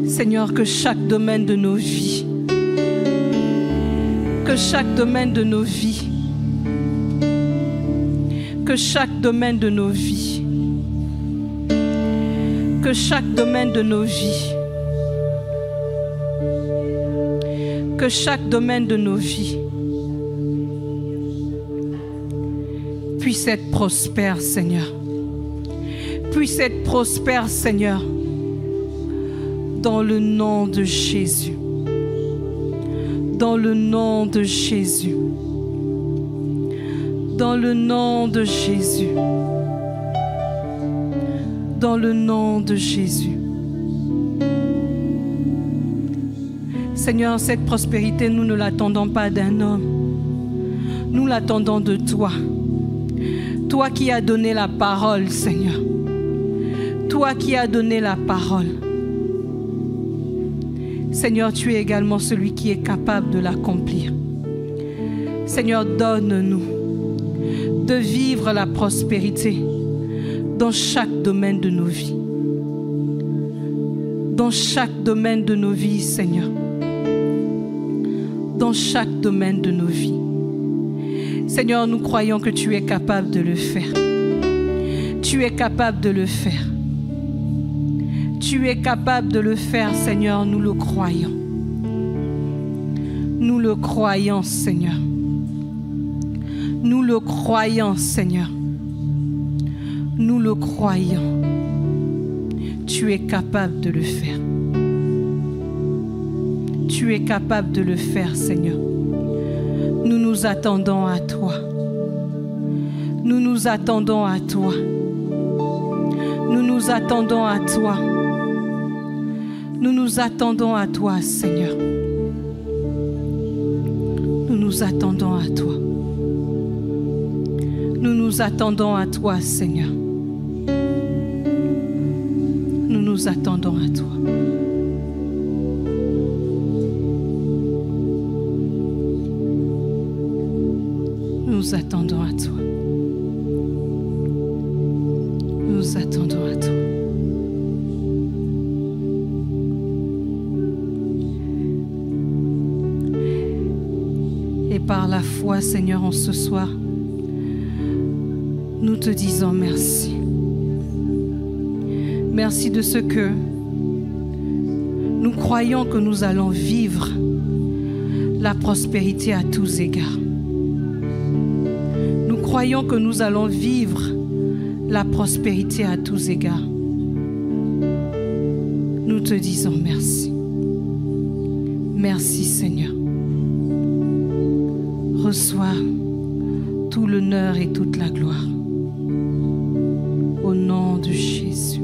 Seigneur, que chaque domaine de nos vies, que chaque domaine de nos vies, que chaque domaine de nos vies, que chaque domaine de nos vies, que chaque domaine de nos vies puisse être prospère, Seigneur. Puisse être prospère, Seigneur, dans le nom de Jésus. Dans le nom de Jésus. Dans le nom de Jésus. Dans le nom de Jésus. Seigneur, cette prospérité, nous ne l'attendons pas d'un homme. Nous l'attendons de toi. Toi qui as donné la parole, Seigneur. Toi qui as donné la parole. Seigneur, tu es également celui qui est capable de l'accomplir. Seigneur, donne-nous de vivre la prospérité dans chaque domaine de nos vies. Dans chaque domaine de nos vies, Seigneur. Dans chaque domaine de nos vies. Seigneur, nous croyons que tu es capable de le faire. Tu es capable de le faire. Tu es capable de le faire, Seigneur, nous le croyons. Nous le croyons, Seigneur. Nous le croyons, Seigneur. Nous le croyons. Tu es capable de le faire. Tu es capable de le faire, Seigneur. Nous nous attendons à toi. Nous nous attendons à toi. Nous nous attendons à toi. Nous nous attendons à toi, Seigneur. Nous nous attendons à toi. Nous nous attendons à toi, Seigneur. Nous nous Nous attendons à toi. Nous attendons à toi. Nous attendons à toi. Et par la foi, Seigneur, en ce soir, nous te disons merci. Merci de ce que nous croyons que nous allons vivre la prospérité à tous égards. Nous croyons que nous allons vivre la prospérité à tous égards. Nous te disons merci. Merci Seigneur. Reçois tout l'honneur et toute la gloire. Au nom de Jésus.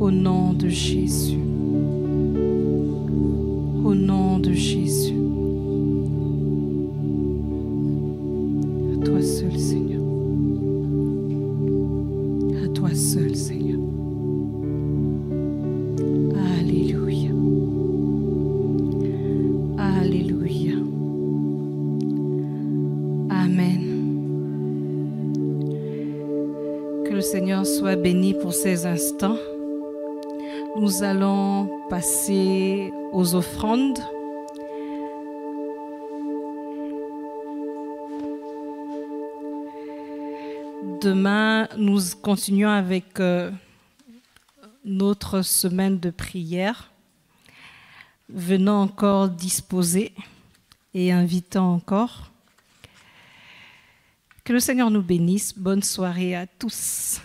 Au nom de Jésus. Au nom de Jésus. À toi seul, Seigneur. À toi seul, Seigneur. Alléluia. Alléluia. Amen. Que le Seigneur soit béni pour ces instants. Nous allons passer aux offrandes. Demain, nous continuons avec notre semaine de prière. Venons encore disposer et invitons encore. Que le Seigneur nous bénisse. Bonne soirée à tous.